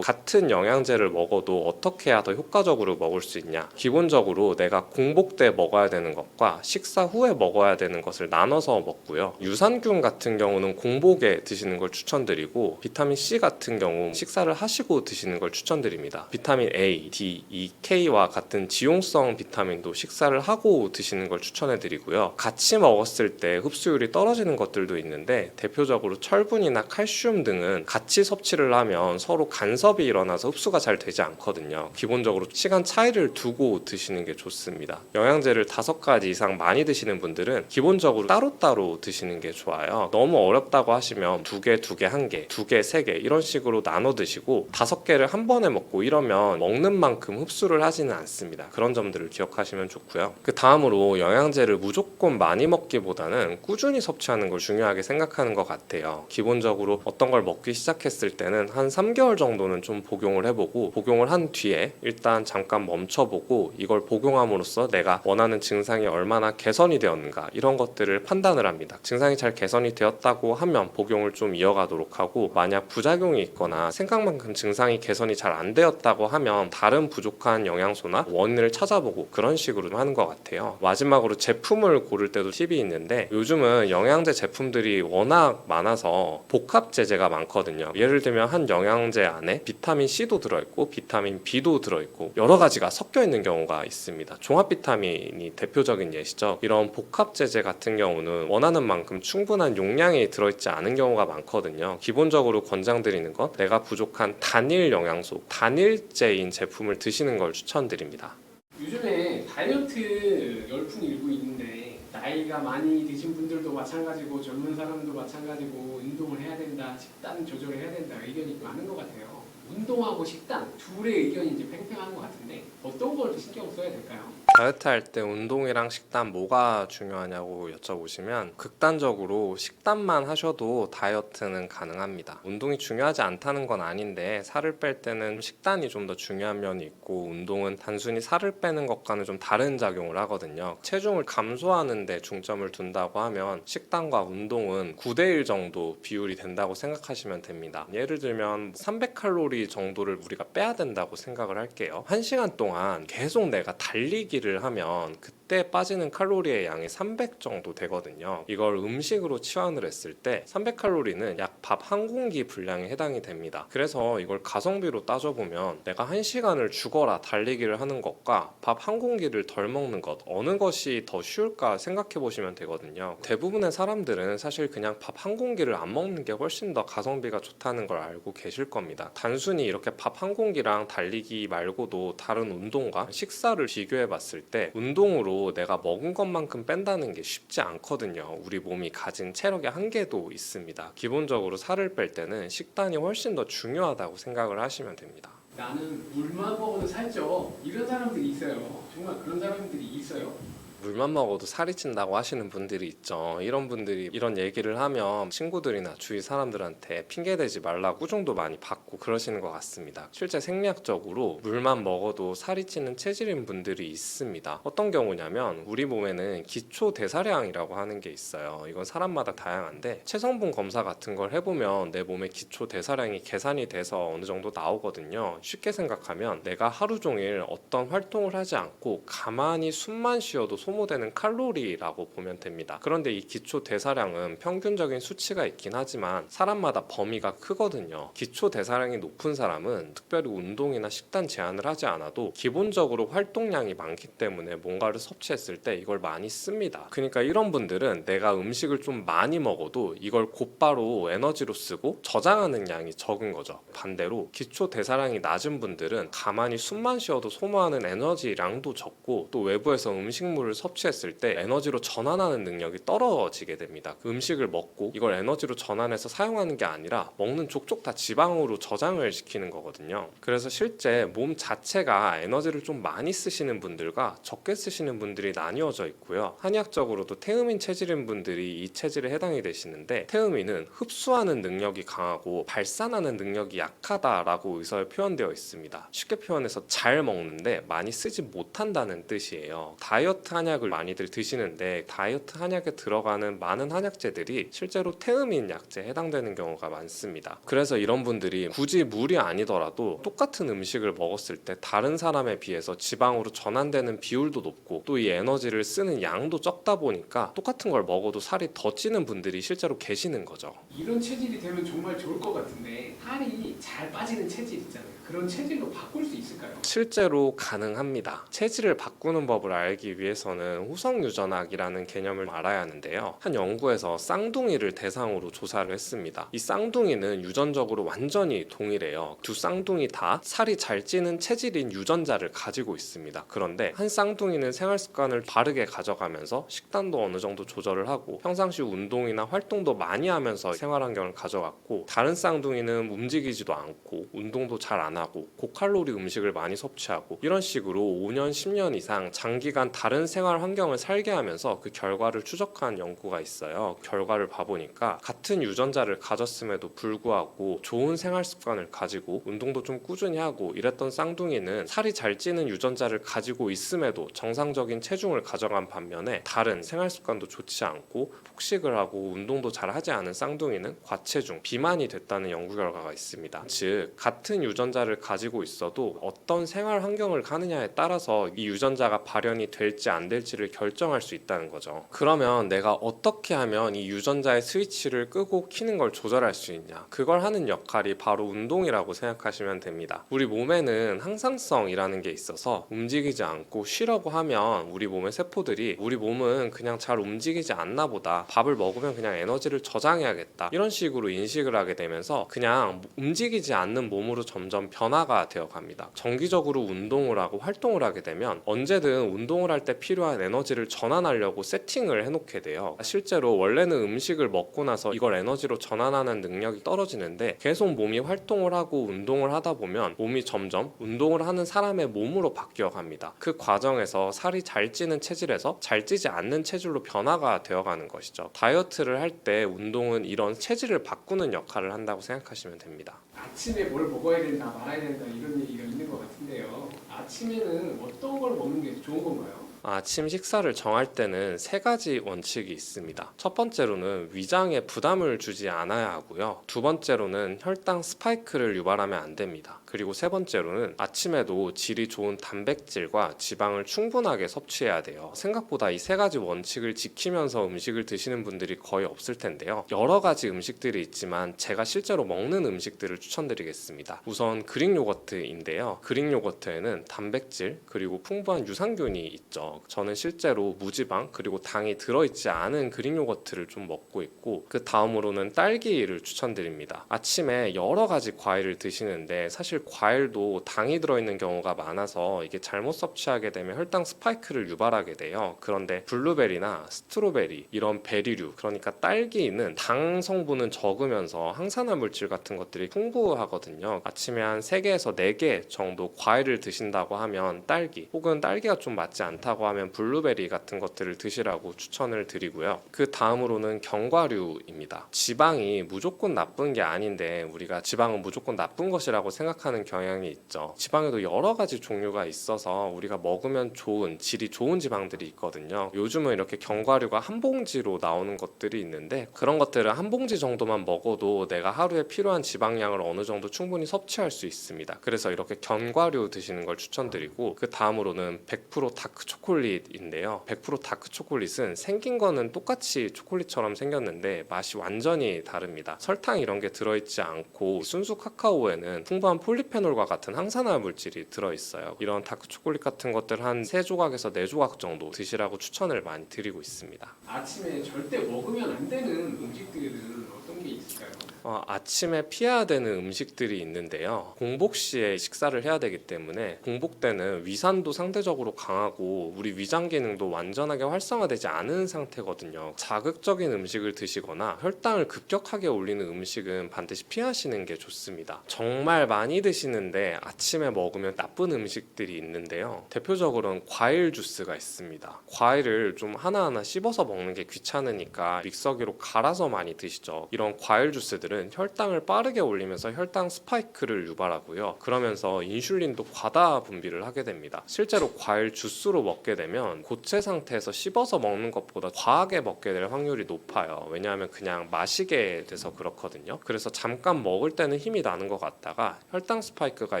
B: 같은 영양제를 먹어도 어떻게 해야 더 효과적으로 먹을 수 있냐, 기본적으로 내가 공복 때 먹어야 되는 것과 식사 후에 먹어야 되는 것을 나눠서 먹고요. 유산균 같은 경우는 공복에 드시는 걸 추천드리고, 비타민 C 같은 경우 식사를 하시고 드시는 걸 추천드립니다. 비타민 A, D, E, K와 같은 지용성 비타민도 식사를 하고 드시는 걸 추천해드리고요. 같이 먹었을 때 흡수율이 떨어지는 것들도 있는데, 대표적으로 철분이나 칼슘 등은 같이 섭취를 하면 서로 간섭이 일어나서 흡수가 잘 되지 않거든요. 기본적으로 시간 차이를 두고 드시는 게 좋습니다. 영양제를 5가지 이상 많이 드시는 분들은 기본적으로 따로따로 드시는 게 좋아요. 너무 어렵다고 하시면 2개, 2개, 1개, 2개, 3개 이런 식으로 나눠 드시고 5개를 한 번에 먹고 이러면 먹는 만큼 흡수를 하지는 않습니다. 그런 점들을 기억하시면 좋고요. 그 다음으로 영양제를 무조건 많이 먹기보다는 꾸준히 섭취하는 걸 중요하게 생각하는 것 같아요. 기본적으로 어떤 걸 먹기 시작했을 때는 한 3개월 정도는 좀 복용을 해보고, 복용을 한 뒤에 일단 잠깐 멈춰보고 이걸 복용함으로써 내가 원하는 증상이 얼마나 개선이 되었는가 이런 것들을 판단을 합니다. 증상이 잘 개선이 되었다고 하면 복용을 좀 이어가도록 하고, 만약 부작용이 있거나 생각만큼 증상이 개선이 잘 안 되었다고 하면 다른 부족한 영양소나 원인을 찾아보고 그런 식으로 하는 것 같아요. 마지막으로 제품을 고를 때도 팁이 있는데, 요즘은 영양제 제품들이 워낙 많아서 복합 제제가 많거든요. 예를 들면 한 영양제 안에 비타민 C도 들어있고 비타민 B도 들어있고 여러 가지가 섞여 있는 경우가 있습니다. 종합 비타민이 대표적인 예시죠. 이런 복합 제제 같은 경우는 원하는 만큼 충분한 용량이 들어있지 않은 경우가 많거든요. 기본적으로 권장드리는 건 내가 부족한 단일 영양소, 단일제인 제품을 드시는 걸 추천드립니다.
A: 요즘에 다이어트 열풍이 일고 있는데, 나이가 많이 드신 분들도 마찬가지고 젊은 사람도 마찬가지고 운동을 해야 된다, 식단 조절을 해야 된다 의견이 많은 것 같아요. 운동하고 식단 둘의 의견이 이제 팽팽한 것 같은데 어떤 걸 신경 써야 될까요?
B: 다이어트 할 때 운동이랑 식단 뭐가 중요하냐고 여쭤보시면 극단적으로 식단만 하셔도 다이어트는 가능합니다. 운동이 중요하지 않다는 건 아닌데 살을 뺄 때는 식단이 좀 더 중요한 면이 있고 운동은 단순히 살을 빼는 것과는 좀 다른 작용을 하거든요. 체중을 감소하는 데 중점을 둔다고 하면 식단과 운동은 9대1 정도 비율이 된다고 생각하시면 됩니다. 예를 들면 300칼로리 정도를 우리가 빼야 된다고 생각을 할게요. 1시간 동안 계속 내가 달리기를 하면 그때 빠지는 칼로리의 양이 300 정도 되거든요. 이걸 음식으로 치환을 했을 때 300칼로리는 약 밥 한 공기 분량에 해당이 됩니다. 그래서 이걸 가성비로 따져보면 내가 1시간을 죽어라 달리기를 하는 것과 밥 한 공기를 덜 먹는 것 어느 것이 더 쉬울까 생각해 보시면 되거든요. 대부분의 사람들은 사실 그냥 밥 한 공기를 안 먹는 게 훨씬 더 가성비가 좋다는 걸 알고 계실 겁니다. 단순히 이렇게 밥 한 공기랑 달리기 말고도 다른 운동과 식사를 비교해 봤을 때 운동으로 내가 먹은 것만큼 뺀다는 게 쉽지 않거든요. 우리 몸이 가진 체력의 한계도 있습니다. 기본적으로 살을 뺄 때는 식단이 훨씬 더 중요하다고 생각을 하시면 됩니다.
A: 나는 물만 먹어도 살쪄. 이런 사람들이 있어요. 정말 그런 사람들이 있어요.
B: 물만 먹어도 살이 찐다고 하시는 분들이 있죠. 이런 분들이 이런 얘기를 하면 친구들이나 주위 사람들한테 핑계대지 말라고 꾸중도 많이 받고 그러시는 것 같습니다. 실제 생리학적으로 물만 먹어도 살이 찌는 체질인 분들이 있습니다. 어떤 경우냐면 우리 몸에는 기초 대사량이라고 하는 게 있어요. 이건 사람마다 다양한데 체성분 검사 같은 걸 해보면 내 몸의 기초 대사량이 계산이 돼서 어느 정도 나오거든요. 쉽게 생각하면 내가 하루 종일 어떤 활동을 하지 않고 가만히 숨만 쉬어도 소모되는 칼로리라고 보면 됩니다. 그런데 이 기초 대사량은 평균적인 수치가 있긴 하지만 사람마다 범위가 크거든요. 기초 대사량이 높은 사람은 특별히 운동이나 식단 제한을 하지 않아도 기본적으로 활동량이 많기 때문에 뭔가를 섭취했을 때 이걸 많이 씁니다. 그러니까 이런 분들은 내가 음식을 좀 많이 먹어도 이걸 곧바로 에너지로 쓰고 저장하는 양이 적은 거죠. 반대로 기초 대사량이 낮은 분들은 가만히 숨만 쉬어도 소모하는 에너지량도 적고 또 외부에서 음식물을 섭취했을 때 에너지로 전환하는 능력이 떨어지게 됩니다. 그 음식을 먹고 이걸 에너지로 전환해서 사용하는 게 아니라 먹는 족족 다 지방으로 저장을 시키는 거거든요. 그래서 실제 몸 자체가 에너지를 좀 많이 쓰시는 분들과 적게 쓰시는 분들이 나뉘어져 있고요. 한의학적으로도 태음인 체질인 분들이 이 체질에 해당이 되시는데 태음인은 흡수하는 능력이 강하고 발산하는 능력이 약하다라고 의사에 표현되어 있습니다. 쉽게 표현해서 잘 먹는데 많이 쓰지 못한다는 뜻이에요. 다이어트 한약을 많이들 드시는데 다이어트 한약에 들어가는 많은 한약재들이 실제로 태음인 약재에 해당되는 경우가 많습니다. 그래서 이런 분들이 굳이 물이 아니더라도 똑같은 음식을 먹었을 때 다른 사람에 비해서 지방으로 전환되는 비율도 높고 또 이 에너지를 쓰는 양도 적다 보니까 똑같은 걸 먹어도 살이 더 찌는 분들이 실제로 계시는 거죠.
A: 이런 체질이 되면 정말 좋을 것 같은데 살이 잘 빠지는 체질 있잖아요. 그런 체질로 바꿀 수 있을까요?
B: 실제로 가능합니다. 체질을 바꾸는 법을 알기 위해서는 후성유전학이라는 개념을 알아야 하는데요. 한 연구에서 쌍둥이를 대상으로 조사를 했습니다. 이 쌍둥이는 유전적으로 완전히 동일해요. 두 쌍둥이 다 살이 잘 찌는 체질인 유전자를 가지고 있습니다. 그런데 한 쌍둥이는 생활 습관을 바르게 가져가면서 식단도 어느 정도 조절을 하고 평상시 운동이나 활동도 많이 하면서 생활 환경을 가져갔고 다른 쌍둥이는 움직이지도 않고 운동도 잘 안 하고 고칼로리 음식을 많이 섭취하고 이런 식으로 5년, 10년 이상 장기간 다른 생활 환경을 살게 하면서 그 결과를 추적한 연구가 있어요. 결과를 봐보니까 같은 유전자를 가졌음에도 불구하고 좋은 생활 습관을 가지고 운동도 좀 꾸준히 하고 이랬던 쌍둥이는 살이 잘 찌는 유전자를 가지고 있음에도 정상적인 체중을 가져간 반면에 다른 생활 습관도 좋지 않고 폭식을 하고 운동도 잘 하지 않은 쌍둥이는 과체중, 비만이 됐다는 연구 결과가 있습니다. 즉 같은 유전자를 가지고 있어도 어떤 생활 환경을 가느냐에 따라서 이 유전자가 발현이 될지 안 될지를 결정할 수 있다는 거죠. 그러면 내가 어떻게 하면 이 유전자의 스위치를 끄고 켜는 걸 조절할 수 있냐? 그걸 하는 역할이 바로 운동이라고 생각하시면 됩니다. 우리 몸에는 항상성이라는 게 있어서 움직이지 않고 쉬려고 하면 우리 몸의 세포들이 우리 몸은 그냥 잘 움직이지 않나 보다. 밥을 먹으면 그냥 에너지를 저장해야겠다. 이런 식으로 인식을 하게 되면서 그냥 움직이지 않는 몸으로 점점 변화가 되어 갑니다. 정기적으로 운동을 하고 활동을 하게 되면 언제든 운동을 할 때 필요한 에너지를 전환하려고 세팅을 해놓게 돼요. 실제로 원래는 음식을 먹고 나서 이걸 에너지로 전환하는 능력이 떨어지는데 계속 몸이 활동을 하고 운동을 하다 보면 몸이 점점 운동을 하는 사람의 몸으로 바뀌어 갑니다. 그 과정에서 살이 잘 찌는 체질에서 잘 찌지 않는 체질로 변화가 되어가는 것이죠. 다이어트를 할 때 운동은 이런 체질을 바꾸는 역할을 한다고 생각하시면 됩니다.
A: 아침에 뭘 먹어야 된다, 말아야 된다 이런 얘기가 있는 것 같은데요. 아침에는 어떤 걸 먹는 게 좋은 건가요?
B: 아침 식사를 정할 때는 세 가지 원칙이 있습니다. 첫 번째로는 위장에 부담을 주지 않아야 하고요. 두 번째로는 혈당 스파이크를 유발하면 안 됩니다. 그리고 세 번째로는 아침에도 질이 좋은 단백질과 지방을 충분하게 섭취해야 돼요. 생각보다 이 세 가지 원칙을 지키면서 음식을 드시는 분들이 거의 없을 텐데요. 여러 가지 음식들이 있지만 제가 실제로 먹는 음식들을 추천드리겠습니다. 우선 그릭 요거트인데요. 그릭 요거트에는 단백질 그리고 풍부한 유산균이 있죠. 저는 실제로 무지방 그리고 당이 들어있지 않은 그릭 요거트를 좀 먹고 있고, 그 다음으로는 딸기를 추천드립니다. 아침에 여러 가지 과일을 드시는데 사실 과일도 당이 들어있는 경우가 많아서 이게 잘못 섭취하게 되면 혈당 스파이크를 유발하게 돼요. 그런데 블루베리나 스트로베리 이런 베리류, 그러니까 딸기는 당 성분은 적으면서 항산화 물질 같은 것들이 풍부하거든요. 아침에 한 3개에서 4개 정도 과일을 드신다고 하면 딸기, 혹은 딸기가 좀 맞지 않다고 하면 블루베리 같은 것들을 드시라고 추천을 드리고요. 그 다음으로는 견과류입니다. 지방이 무조건 나쁜 게 아닌데 우리가 지방은 무조건 나쁜 것이라고 생각하는 경향이 있죠. 지방에도 여러 가지 종류가 있어서 우리가 먹으면 좋은, 질이 좋은 지방들이 있거든요. 요즘은 이렇게 견과류가 한 봉지로 나오는 것들이 있는데 그런 것들은 한 봉지 정도만 먹어도 내가 하루에 필요한 지방량을 어느 정도 충분히 섭취할 수 있습니다. 그래서 이렇게 견과류 드시는 걸 추천드리고, 그 다음으로는 100% 다크 초콜릿인데요. 100% 다크 초콜릿은 생긴 거는 똑같이 초콜릿처럼 생겼는데 맛이 완전히 다릅니다. 설탕 이런 게 들어있지 않고 순수 카카오에는 풍부한 폴리페놀과 같은 항산화 물질이 들어있어요. 이런 다크 초콜릿 같은 것들 한 3조각에서 4조각 정도 드시라고 추천을 많이 드리고 있습니다.
A: 아침에 절대 먹으면 안 되는 음식들은 어떤 게 있을까요?
B: 아침에 피해야 되는 음식들이 있는데요. 공복 시에 식사를 해야 되기 때문에 공복 때는 위산도 상대적으로 강하고 우리 위장 기능도 완전하게 활성화되지 않은 상태거든요. 자극적인 음식을 드시거나 혈당을 급격하게 올리는 음식은 반드시 피하시는 게 좋습니다. 정말 많이 드시는데 아침에 먹으면 나쁜 음식들이 있는데요. 대표적으로는 과일 주스가 있습니다. 과일을 좀 하나하나 씹어서 먹는 게 귀찮으니까 믹서기로 갈아서 많이 드시죠. 이런 과일 주스들 혈당을 빠르게 올리면서 혈당 스파이크를 유발하고요. 그러면서 인슐린도 과다 분비를 하게 됩니다. 실제로 과일 주스로 먹게 되면 고체 상태에서 씹어서 먹는 것보다 과하게 먹게 될 확률이 높아요. 왜냐하면 그냥 마시게 돼서 그렇거든요. 그래서 잠깐 먹을 때는 힘이 나는 것 같다가 혈당 스파이크가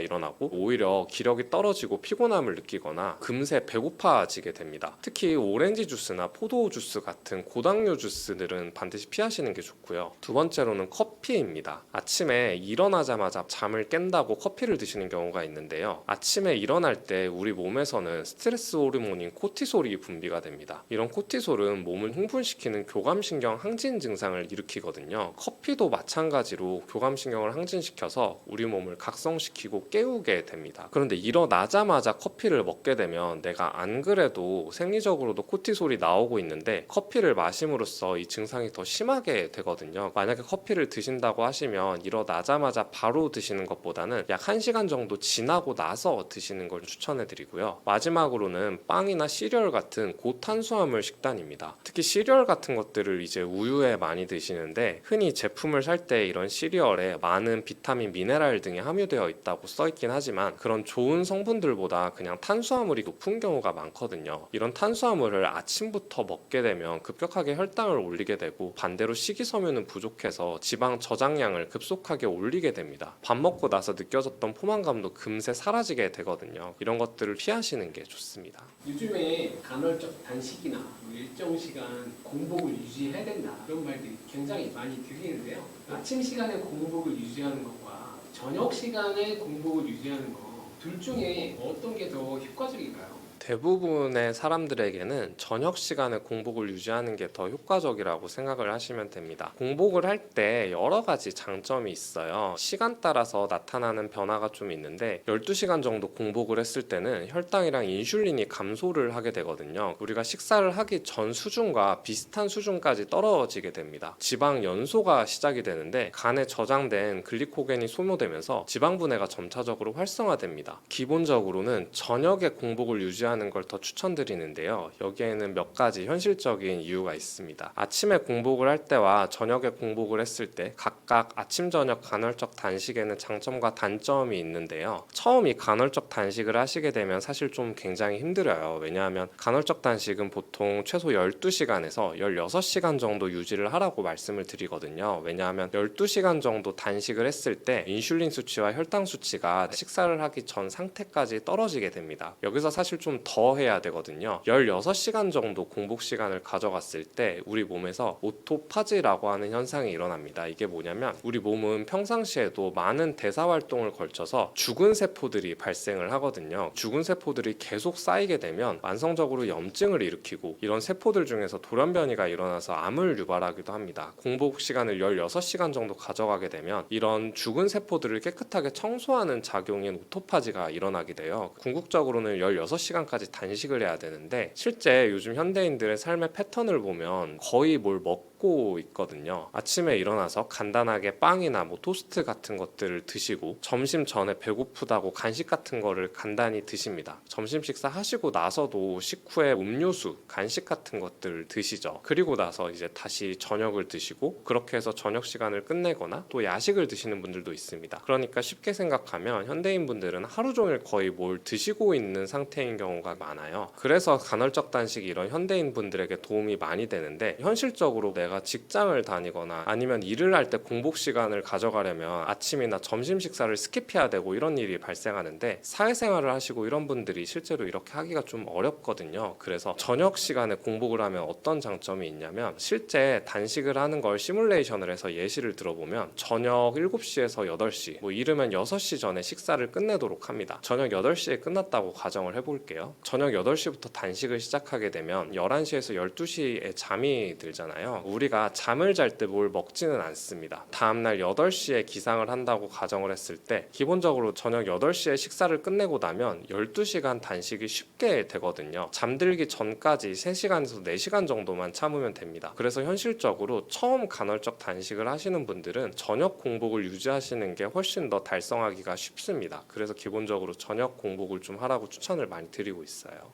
B: 일어나고 오히려 기력이 떨어지고 피곤함을 느끼거나 금세 배고파지게 됩니다. 특히 오렌지 주스나 포도 주스 같은 고당류 주스들은 반드시 피하시는 게 좋고요. 두 번째로는 커피입니다. 아침에 일어나자마자 잠을 깬다고 커피를 드시는 경우가 있는데요. 아침에 일어날 때 우리 몸에서는 스트레스 호르몬인 코티솔이 분비가 됩니다. 이런 코티솔은 몸을 흥분시키는 교감신경 항진 증상을 일으키거든요. 커피도 마찬가지로 교감신경을 항진시켜서 우리 몸을 각성시키고 깨우게 됩니다. 그런데 일어나자마자 커피를 먹게 되면 내가 안 그래도 생리적으로도 코티솔이 나오고 있는데 커피를 마심으로써 이 증상이 더 심하게 되거든요. 만약에 커피를 드신다고 하시면 일어나자마자 바로 드시는 것보다는 약 1시간 정도 지나고 나서 드시는 걸 추천해 드리고요. 마지막으로는 빵이나 시리얼 같은 고탄수화물 식단입니다. 특히 시리얼 같은 것들을 이제 우유에 많이 드시는데 흔히 제품을 살 때 이런 시리얼에 많은 비타민, 미네랄 등이 함유되어 있다고 써 있긴 하지만 그런 좋은 성분들보다 그냥 탄수화물이 높은 경우가 많거든요. 이런 탄수화물을 아침부터 먹게 되면 급격하게 혈당을 올리게 되고 반대로 식이섬유는 부족해서 지방 저장량을 급속하게 올리게 됩니다. 밥 먹고 나서 느껴졌던 포만감도 금세 사라지게 되거든요. 이런 것들을 피하시는 게 좋습니다.
A: 요즘에 간헐적 단식이나 일정 시간 공복을 유지해야 된다 그런 말들이 굉장히 많이 들리는데요. 아침 시간에 공복을 유지하는 것과 저녁 시간에 공복을 유지하는 것 둘 중에 어떤 게 더 효과적일까요?
B: 대부분의 사람들에게는 저녁 시간에 공복을 유지하는 게 더 효과적이라고 생각을 하시면 됩니다. 공복을 할 때 여러 가지 장점이 있어요. 시간 따라서 나타나는 변화가 좀 있는데 12시간 정도 공복을 했을 때는 혈당이랑 인슐린이 감소를 하게 되거든요. 우리가 식사를 하기 전 수준과 비슷한 수준까지 떨어지게 됩니다. 지방 연소가 시작이 되는데 간에 저장된 글리코겐이 소모되면서 지방 분해가 점차적으로 활성화됩니다. 기본적으로는 저녁에 공복을 유지하는 걸 더 추천드리는데요. 여기에는 몇 가지 현실적인 이유가 있습니다. 아침에 공복을 할 때와 저녁에 공복을 했을 때 각각 아침 저녁 간헐적 단식에는 장점과 단점이 있는데요. 처음 이 간헐적 단식을 하시게 되면 사실 좀 굉장히 힘들어요. 왜냐하면 간헐적 단식은 보통 최소 12시간에서 16시간 정도 유지를 하라고 말씀을 드리거든요. 왜냐하면 12시간 정도 단식을 했을 때 인슐린 수치와 혈당 수치가 식사를 하기 전 상태까지 떨어지게 됩니다. 여기서 사실 좀 더 해야 되거든요. 16시간 정도 공복 시간을 가져갔을 때 우리 몸에서 오토파지라고 하는 현상이 일어납니다. 이게 뭐냐면 우리 몸은 평상시에도 많은 대사 활동을 걸쳐서 죽은 세포들이 발생을 하거든요. 죽은 세포들이 계속 쌓이게 되면 만성적으로 염증을 일으키고 이런 세포들 중에서 돌연변이가 일어나서 암을 유발하기도 합니다. 공복 시간을 16시간 정도 가져가게 되면 이런 죽은 세포들을 깨끗하게 청소하는 작용인 오토파지가 일어나게 돼요. 궁극적으로는 16시간까지 단식을 해야 되는데 실제 요즘 현대인들의 삶의 패턴을 보면 거의 뭘 먹고 있거든요. 아침에 일어나서 간단하게 빵이나 토스트 같은 것들을 드시고 점심 전에 배고프다고 간식 같은 거를 간단히 드십니다. 점심 식사 하시고 나서도 식후에 음료수, 간식 같은 것들을 드시죠. 그리고 나서 이제 다시 저녁을 드시고 그렇게 해서 저녁 시간을 끝내거나 또 야식을 드시는 분들도 있습니다. 그러니까 쉽게 생각하면 현대인 분들은 하루 종일 거의 뭘 드시고 있는 상태인 경우가 많아요. 그래서 간헐적 단식이 이런 현대인 분들에게 도움이 많이 되는데 현실적으로 내가 직장을 다니거나 아니면 일을 할 때 공복 시간을 가져가려면 아침이나 점심 식사를 스킵해야 되고 이런 일이 발생하는데 사회생활을 하시고 이런 분들이 실제로 이렇게 하기가 좀 어렵거든요. 그래서 저녁 시간에 공복을 하면 어떤 장점이 있냐면 실제 단식을 하는 걸 시뮬레이션을 해서 예시를 들어보면 저녁 7시에서 8시 이르면 6시 전에 식사를 끝내도록 합니다. 저녁 8시에 끝났다고 가정을 해볼게요. 저녁 8시부터 단식을 시작하게 되면 11시에서 12시에 잠이 들잖아요. 우리가 잠을 잘 때 뭘 먹지는 않습니다. 다음날 8시에 기상을 한다고 가정을 했을 때 기본적으로 저녁 8시에 식사를 끝내고 나면 12시간 단식이 쉽게 되거든요. 잠들기 전까지 3시간에서 4시간 정도만 참으면 됩니다. 그래서 현실적으로 처음 간헐적 단식을 하시는 분들은 저녁 공복을 유지하시는 게 훨씬 더 달성하기가 쉽습니다. 그래서 기본적으로 저녁 공복을 좀 하라고 추천을 많이 드리고 있어요.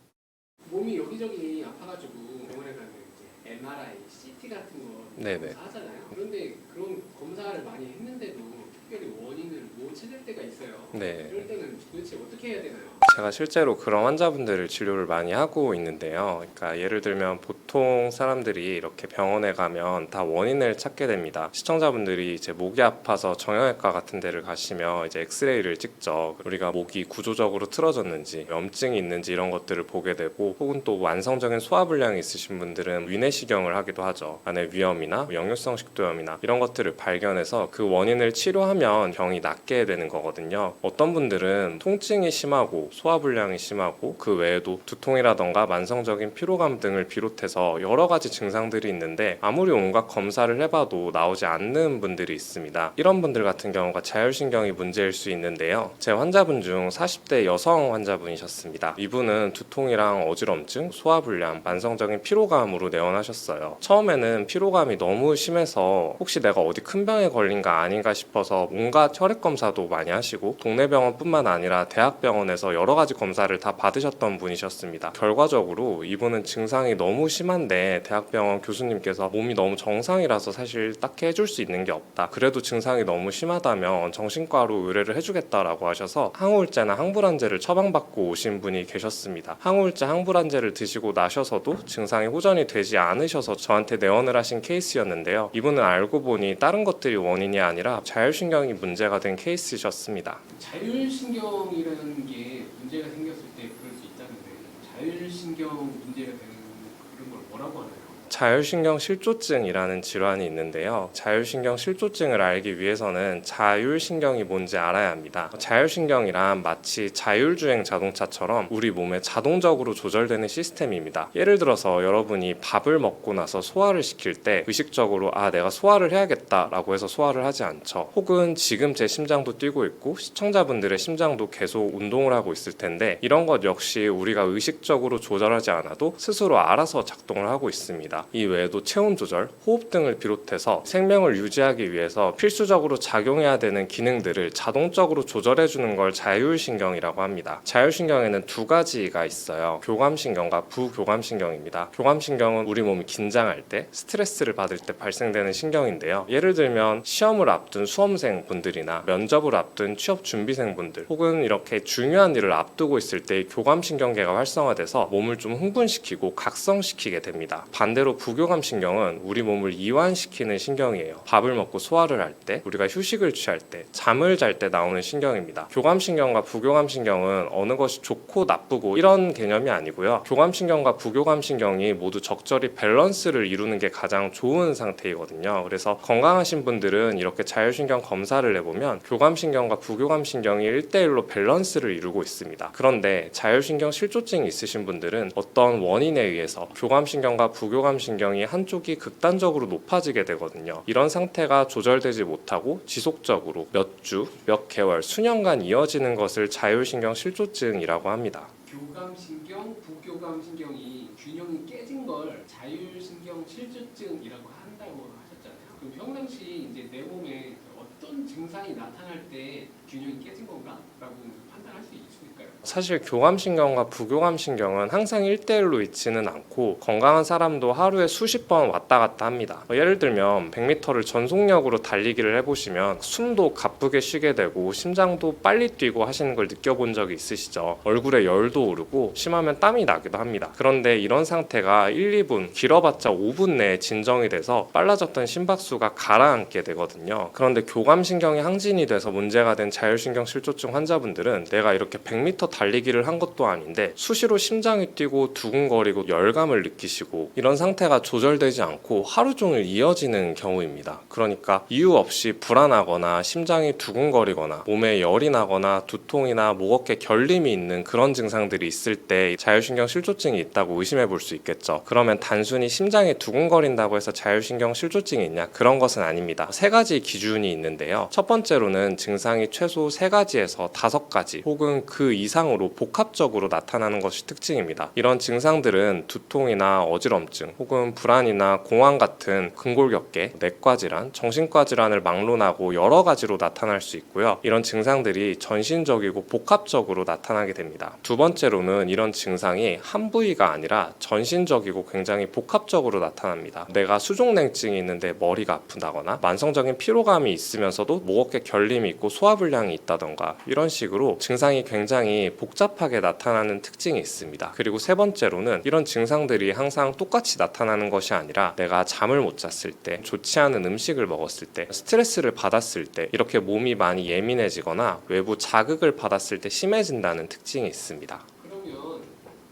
A: 몸이 여기저기 아파가지고 병원에 가면 이제 MRI, CT 같은 거
B: 네네.
A: 하잖아요. 그런데 그런 검사를 많이 했는데도 특별히 원인을 못 찾을 때가 있어요.
B: 네.
A: 이럴 때는 도대체 어떻게 해야 되나요?
B: 제가 실제로 그런 환자분들을 치료를 많이 하고 있는데요. 그러니까 예를 들면 보통 사람들이 이렇게 병원에 가면 다 원인을 찾게 됩니다. 시청자분들이 이제 목이 아파서 정형외과 같은 데를 가시면 이제 엑스레이를 찍죠. 우리가 목이 구조적으로 틀어졌는지, 염증이 있는지 이런 것들을 보게 되고, 혹은 또 완성적인 소화불량이 있으신 분들은 위내시경을 하기도 하죠. 안에 위염이나 역류성 식도염이나 이런 것들을 발견해서 그 원인을 치료하면 병이 낫게 되는 거거든요. 어떤 분들은 통증이 심하고 소화불량이 심하고 그 외에도 두통이라던가 만성적인 피로감 등을 비롯해서 여러 가지 증상들이 있는데 아무리 온갖 검사를 해봐도 나오지 않는 분들이 있습니다. 이런 분들 같은 경우가 자율신경이 문제일 수 있는데요. 제 환자분 중 40대 여성 환자분이셨습니다. 이분은 두통이랑 어지럼증, 소화불량, 만성적인 피로감으로 내원하셨어요. 처음에는 피로감이 너무 심해서 혹시 내가 어디 큰 병에 걸린가 아닌가 싶어서 온갖 혈액 검사도 많이 하시고 동네 병원뿐만 아니라 대학병원에서 여러 가지 검사를 다 받으셨던 분이셨습니다. 결과적으로 이분은 증상이 너무 심한데 대학병원 교수님께서 몸이 너무 정상이라서 사실 딱히 해줄 수 있는 게 없다. 그래도 증상이 너무 심하다면 정신과로 의뢰를 해주겠다라고 하셔서 항우울제나 항불안제를 처방받고 오신 분이 계셨습니다. 항우울제, 항불안제를 드시고 나셔서도 증상이 호전이 되지 않으셔서 저한테 내원을 하신 케이스였는데요. 이분은 알고 보니 다른 것들이 원인이 아니라 자율신경이 문제가 된 케이스셨습니다.
A: 자율신경이라는 게 문제가 생겼을 때 그럴 수 있다는데 자율신경 문제가 되는 그런 걸 뭐라고 하나요?
B: 자율신경 실조증이라는 질환이 있는데요. 자율신경 실조증을 알기 위해서는 자율신경이 뭔지 알아야 합니다. 자율신경이란 마치 자율주행 자동차처럼 우리 몸에 자동적으로 조절되는 시스템입니다. 예를 들어서 여러분이 밥을 먹고 나서 소화를 시킬 때 의식적으로 내가 소화를 해야겠다라고 해서 소화를 하지 않죠. 혹은 지금 제 심장도 뛰고 있고 시청자분들의 심장도 계속 운동을 하고 있을 텐데 이런 것 역시 우리가 의식적으로 조절하지 않아도 스스로 알아서 작동을 하고 있습니다. 이 외에도 체온 조절, 호흡 등을 비롯해서 생명을 유지하기 위해서 필수적으로 작용해야 되는 기능들을 자동적으로 조절해주는 걸 자율신경이라고 합니다. 자율신경에는 두 가지가 있어요. 교감신경과 부교감신경입니다. 교감신경은 우리 몸이 긴장할 때, 스트레스를 받을 때 발생되는 신경인데요. 예를 들면 시험을 앞둔 수험생 분들이나 면접을 앞둔 취업 준비생 분들 혹은 이렇게 중요한 일을 앞두고 있을 때 교감신경계가 활성화돼서 몸을 좀 흥분시키고 각성시키게 됩니다. 반대로 부교감신경은 우리 몸을 이완시키는 신경이에요. 밥을 먹고 소화를 할 때, 우리가 휴식을 취할 때, 잠을 잘 때 나오는 신경입니다. 교감신경과 부교감신경은 어느 것이 좋고 나쁘고 이런 개념이 아니고요. 교감신경과 부교감신경이 모두 적절히 밸런스를 이루는 게 가장 좋은 상태이거든요. 그래서 건강하신 분들은 이렇게 자율신경 검사를 해보면 교감신경과 부교감신경이 1대1로 밸런스를 이루고 있습니다. 그런데 자율신경 실조증이 있으신 분들은 어떤 원인에 의해서 교감신경과 부교감신경이 한쪽이 극단적으로 높아지게 되거든요. 이런 상태가 조절되지 못하고 지속적으로 몇 주, 몇 개월, 수년간 이어지는 것을 자율신경 실조증이라고 합니다.
A: 교감신경, 부교감신경이 균형이 깨진 걸 자율신경 실조증이라고 한다고 하셨잖아요. 그럼 평상시 이제 내 몸에 어떤 증상이 나타날 때 균형이 깨진 건가라고 판단할 수 있을까요?
B: 사실 교감신경과 부교감신경은 항상 1대1로 있지는 않고 건강한 사람도 하루에 수십 번 왔다 갔다 합니다. 예를 들면 100m를 전속력으로 달리기를 해보시면 숨도 가쁘게 쉬게 되고 심장도 빨리 뛰고 하시는 걸 느껴본 적이 있으시죠. 얼굴에 열도 오르고 심하면 땀이 나기도 합니다. 그런데 이런 상태가 1, 2분, 길어봤자 5분 내에 진정이 돼서 빨라졌던 심박수가 가라앉게 되거든요. 그런데 교감신경이 항진이 돼서 문제가 된 자율신경 실조증 환자분들은 내가 이렇게 100m 달리기를 한 것도 아닌데 수시로 심장이 뛰고 두근거리고 열감을 느끼시고 이런 상태가 조절되지 않고 하루 종일 이어지는 경우입니다. 그러니까 이유 없이 불안하거나 심장이 두근거리거나 몸에 열이 나거나 두통이나 목 어깨 결림이 있는 그런 증상들이 있을 때 자율신경 실조증이 있다고 의심해 볼 수 있겠죠. 그러면 단순히 심장이 두근거린다고 해서 자율신경 실조증이 있냐? 그런 것은 아닙니다. 세 가지 기준이 있는데요. 첫 번째로는 증상이 최소 3가지에서 5가지 혹은 그 이상으로 복합적으로 나타나는 것이 특징입니다. 이런 증상들은 두통이나 어지럼증 혹은 불안이나 공황 같은 근골격계, 내과 질환, 정신과 질환을 막론하고 여러 가지로 나타날 수 있고요. 이런 증상들이 전신적이고 복합적으로 나타나게 됩니다. 두 번째로는 이런 증상이 한 부위가 아니라 전신적이고 굉장히 복합적으로 나타납니다. 내가 수족냉증이 있는데 머리가 아프다거나 만성적인 피로감이 있으면서도 목 어깨 결림이 있고 소화불량이 있다던가 이런 식으로 증상이 굉장히 복잡하게 나타나는 특징이 있습니다. 그리고 세 번째로는 이런 증상들이 항상 똑같이 나타나는 것이 아니라 내가 잠을 못 잤을 때, 좋지 않은 음식을 먹었을 때, 스트레스를 받았을 때 이렇게 몸이 많이 예민해지거나 외부 자극을 받았을 때 심해진다는 특징이 있습니다.
A: 그러면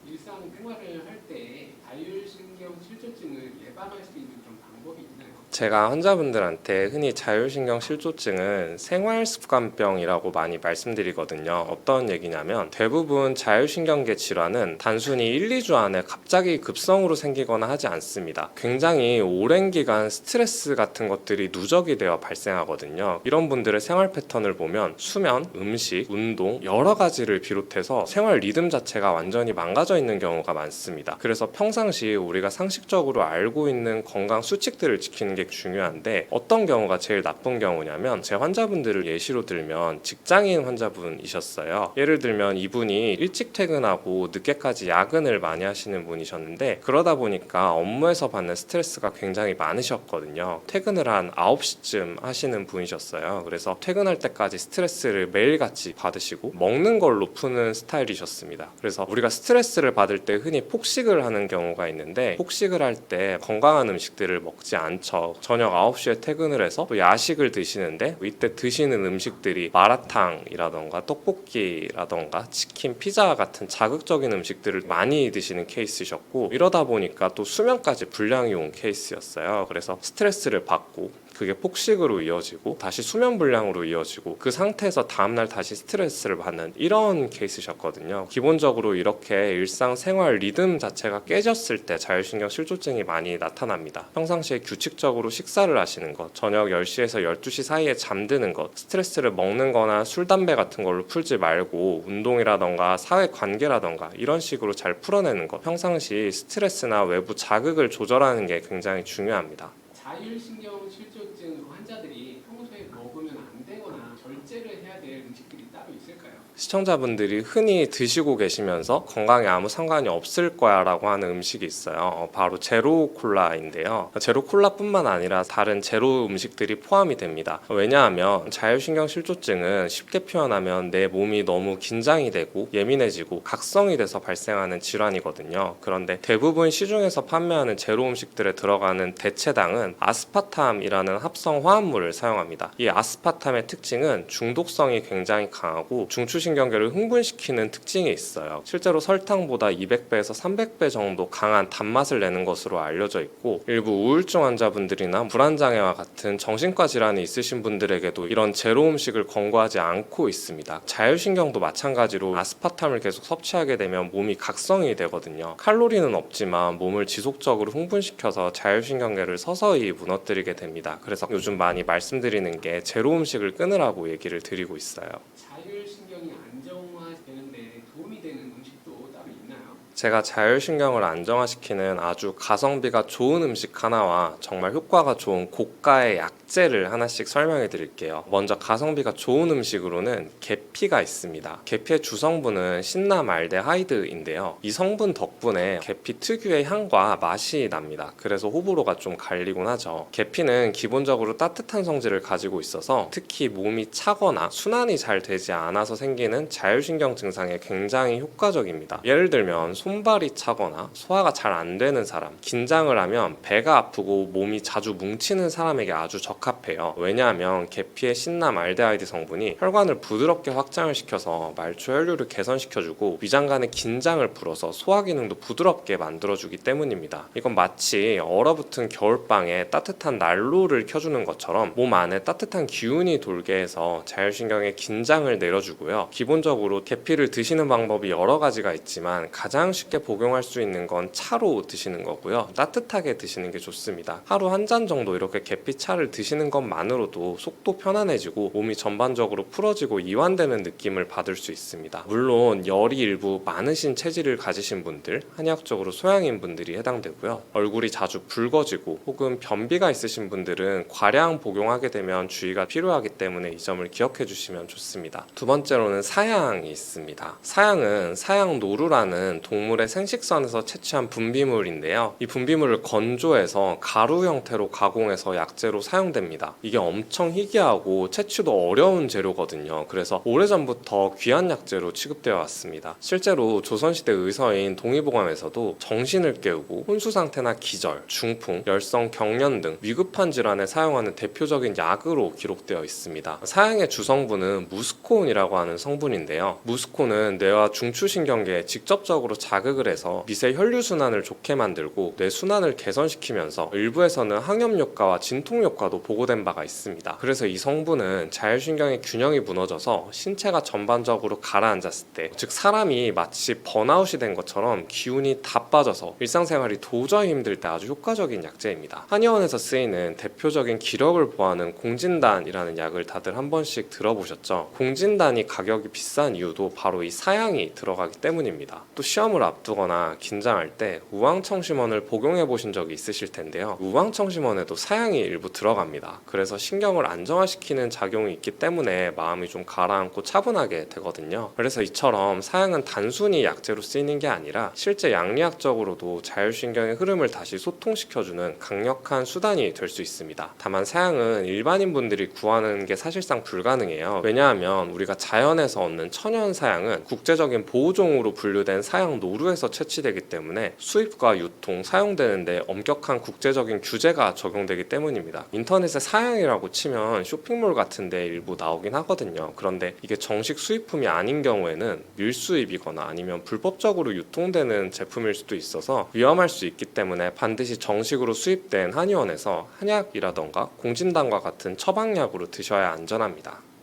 A: 일상생활을 할 때 자율신경 실조증을 예방할 수 있는 그런 방법이 있나요?
B: 제가 환자분들한테 흔히 자율신경 실조증은 생활습관병이라고 많이 말씀드리거든요. 어떤 얘기냐면 대부분 자율신경계 질환은 단순히 1, 2주 안에 갑자기 급성으로 생기거나 하지 않습니다. 굉장히 오랜 기간 스트레스 같은 것들이 누적이 되어 발생하거든요. 이런 분들의 생활 패턴을 보면 수면, 음식, 운동 여러 가지를 비롯해서 생활 리듬 자체가 완전히 망가져 있는 경우가 많습니다. 그래서 평상시 우리가 상식적으로 알고 있는 건강 수칙들을 지키는 게 중요한데 어떤 경우가 제일 나쁜 경우냐면 제 환자분들을 예시로 들면 직장인 환자분이셨어요. 예를 들면 이분이 일찍 퇴근하고 늦게까지 야근을 많이 하시는 분이셨는데 그러다 보니까 업무에서 받는 스트레스가 굉장히 많으셨거든요. 퇴근을 한 9시쯤 하시는 분이셨어요. 그래서 퇴근할 때까지 스트레스를 매일같이 받으시고 먹는 걸로 푸는 스타일이셨습니다. 그래서 우리가 스트레스를 받을 때 흔히 폭식을 하는 경우가 있는데 폭식을 할 때 건강한 음식들을 먹지 않죠. 하셔서 저녁 9시에 퇴근을 해서 또 야식을 드시는데 이때 드시는 음식들이 마라탕이라던가 떡볶이라던가 치킨, 피자 같은 자극적인 음식들을 많이 드시는 케이스셨고, 이러다 보니까 또 수면까지 불량이 온 케이스였어요. 그래서 스트레스를 받고 그게 폭식으로 이어지고 다시 수면 불량으로 이어지고 그 상태에서 다음날 다시 스트레스를 받는 이런 케이스셨거든요. 기본적으로 이렇게 일상생활 리듬 자체가 깨졌을 때 자율신경 실조증이 많이 나타납니다. 평상시에 규칙적으로 식사를 하시는 것, 저녁 10시에서 12시 사이에 잠드는 것, 스트레스를 먹는 거나 술, 담배 같은 걸로 풀지 말고 운동이라던가 사회 관계라던가 이런 식으로 잘 풀어내는 것, 평상시 스트레스나 외부 자극을 조절하는 게 굉장히 중요합니다.
A: 자율신경 실조증 환자들이 평소에 먹으면 안 되거나 절제를 해야 될 음식들이 따로 있을까요?
B: 시청자분들이 흔히 드시고 계시면서 건강에 아무 상관이 없을 거야 라고 하는 음식이 있어요. 바로 제로 콜라인데요. 제로 콜라뿐만 아니라 다른 제로 음식들이 포함이 됩니다. 왜냐하면 자율신경 실조증은 쉽게 표현하면 내 몸이 너무 긴장이 되고 예민해지고 각성이 돼서 발생하는 질환이거든요. 그런데 대부분 시중에서 판매하는 제로 음식들에 들어가는 대체당은 아스파탐이라는 합성 화합물을 사용합니다. 이 아스파탐의 특징은 중독성이 굉장히 강하고 중추신경계를 흥분시키는 특징이 있어요. 실제로 설탕보다 200배에서 300배 정도 강한 단맛을 내는 것으로 알려져 있고, 일부 우울증 환자분들이나 불안장애와 같은 정신과 질환이 있으신 분들에게도 이런 제로 음식을 권고하지 않고 있습니다. 자율신경도 마찬가지로 아스파탐을 계속 섭취하게 되면 몸이 각성이 되거든요. 칼로리는 없지만 몸을 지속적으로 흥분시켜서 자율신경계를 서서히 무너뜨리게 됩니다. 그래서 요즘 많이 말씀드리는 게 제로 음식을 끊으라고 얘기를 드리고 있어요.
A: 자율신경이 안정화되는데 도움이 되는 음식도 따로 있나요?
B: 제가 자율신경을 안정화시키는 아주 가성비가 좋은 음식 하나와 정말 효과가 좋은 고가의 약재를 하나씩 설명해 드릴게요. 먼저 가성비가 좋은 음식으로는 계피가 있습니다. 계피의 주성분은 신나말데하이드인데요. 이 성분 덕분에 계피 특유의 향과 맛이 납니다. 그래서 호불호가 좀 갈리곤 하죠. 계피는 기본적으로 따뜻한 성질을 가지고 있어서 특히 몸이 차거나 순환이 잘 되지 않아서 생기는 자율신경 증상에 굉장히 효과적입니다. 예를 들면 손발이 차거나 소화가 잘 안 되는 사람, 긴장을 하면 배가 아프고 몸이 자주 뭉치는 사람에게 아주 적합해요. 왜냐하면 계피의 신나말데하이드 성분이 혈관을 부드럽게 확장을 시켜서 말초 혈류를 개선시켜주고 위장관의 긴장을 풀어서 소화 기능도 부드럽게 만들어주기 때문입니다. 이건 마치 얼어붙은 겨울방에 따뜻한 난로를 켜주는 것처럼 몸 안에 따뜻한 기운이 돌게 해서 자율신경의 긴장을 내려주고요. 기본적으로 계피를 드시는 방법이 여러 가지가 있지만 가장 쉽게 복용할 수 있는 건 차로 드시는 거고요. 따뜻하게 드시는 게 좋습니다. 하루 한 잔 정도 이렇게 계피차를 드시는 것만으로도 속도 편안해지고 몸이 전반적으로 풀어지고 이완되는 느낌을 받을 수 있습니다. 물론 열이 일부 많으신 체질을 가지신 분들, 한의학적으로 소양인 분들이 해당되고요. 얼굴이 자주 붉어지고 혹은 변비가 있으신 분들은 과량 복용하게 되면 주의가 필요하기 때문에 이 점을 기억해 주시면 좋습니다. 두 번째로는 사양이 있습니다. 사양은 사양노루라는 동물의 생식선에서 채취한 분비물인데요. 이 분비물을 건조해서 가루 형태로 가공해서 약재로 사용됩니다. 이게 엄청 희귀하고 채취도 어려운 재료거든요. 그래서 오래전부터 귀한 약재로 취급되어 왔습니다. 실제로 조선시대 의서인 동의보감에서도 정신을 깨우고 혼수상태나 기절, 중풍, 열성, 경련 등 위급한 질환에 사용하는 대표적인 약으로 기록되어 있습니다. 사양의 주성분은 무스코온이라고 하는 성분인데요. 무스코는 뇌와 중추신경계에 직접적으로 자극을 해서 미세 혈류순환을 좋게 만들고 뇌 순환을 개선시키면서 일부에서는 항염 효과와 진통 효과도 보고된 바가 있습니다. 그래서 이 성분은 자율신경의 균형이 무너져서 신체가 전반적으로 가라앉았을 때, 즉 사람이 마치 번아웃이 된 것처럼 기운이 다 빠져서 일상생활이 도저히 힘들 때 아주 효과적인 약재입니다. 한의원에서 쓰이는 대표적인 기력을 보하는 공진단이라는 약을 다들 한 번씩 들어보셨죠? 공진단이 가격이 비싼 이유도 바로 이 사양이 들어가기 때문입니다. 또 시험을 앞두거나 긴장할 때 우황청심원을 복용해 보신 적이 있으실 텐데요. 우황청심원에도 사양이 일부 들어갑니다. 그래서 신경을 안정화시키는 작용이 있기 때문에 마음이 좀 가라앉고 차분하게 되거든요. 그래서 이처럼 사양은 단순히 약재로 쓰이는 게 아니라 실제 양리학적으로도 자율신경의 흐름을 다시 소통시켜주는 강력한 수단이 될 수 있습니다. 다만 사양은 일반인 분들이 구하는 게 사실상 불가능해요. 왜냐하면 우리가 자연에서 얻는 천연 사양은 국제적인 보호종으로 분류된 사양 노루에서 채취되기 때문에 수입과 유통, 사용되는데 엄격한 국제적인 규제가 적용되기 때문입니다. 인터넷에 사양이라고 치면 쇼핑몰 같은 데 일부 나오긴 하거든요. 그런데 이게 정식 수입품이 아닌 경우에는 밀수입이거나 아니면 불법적으로 유통되는 제품일 수도 있어서 위험할 수 있기 때문에 반드시 정식으로 수입된 한의원에서 한약이라던가 공진단과 같은 처방약으로 드셔야 안전합니다.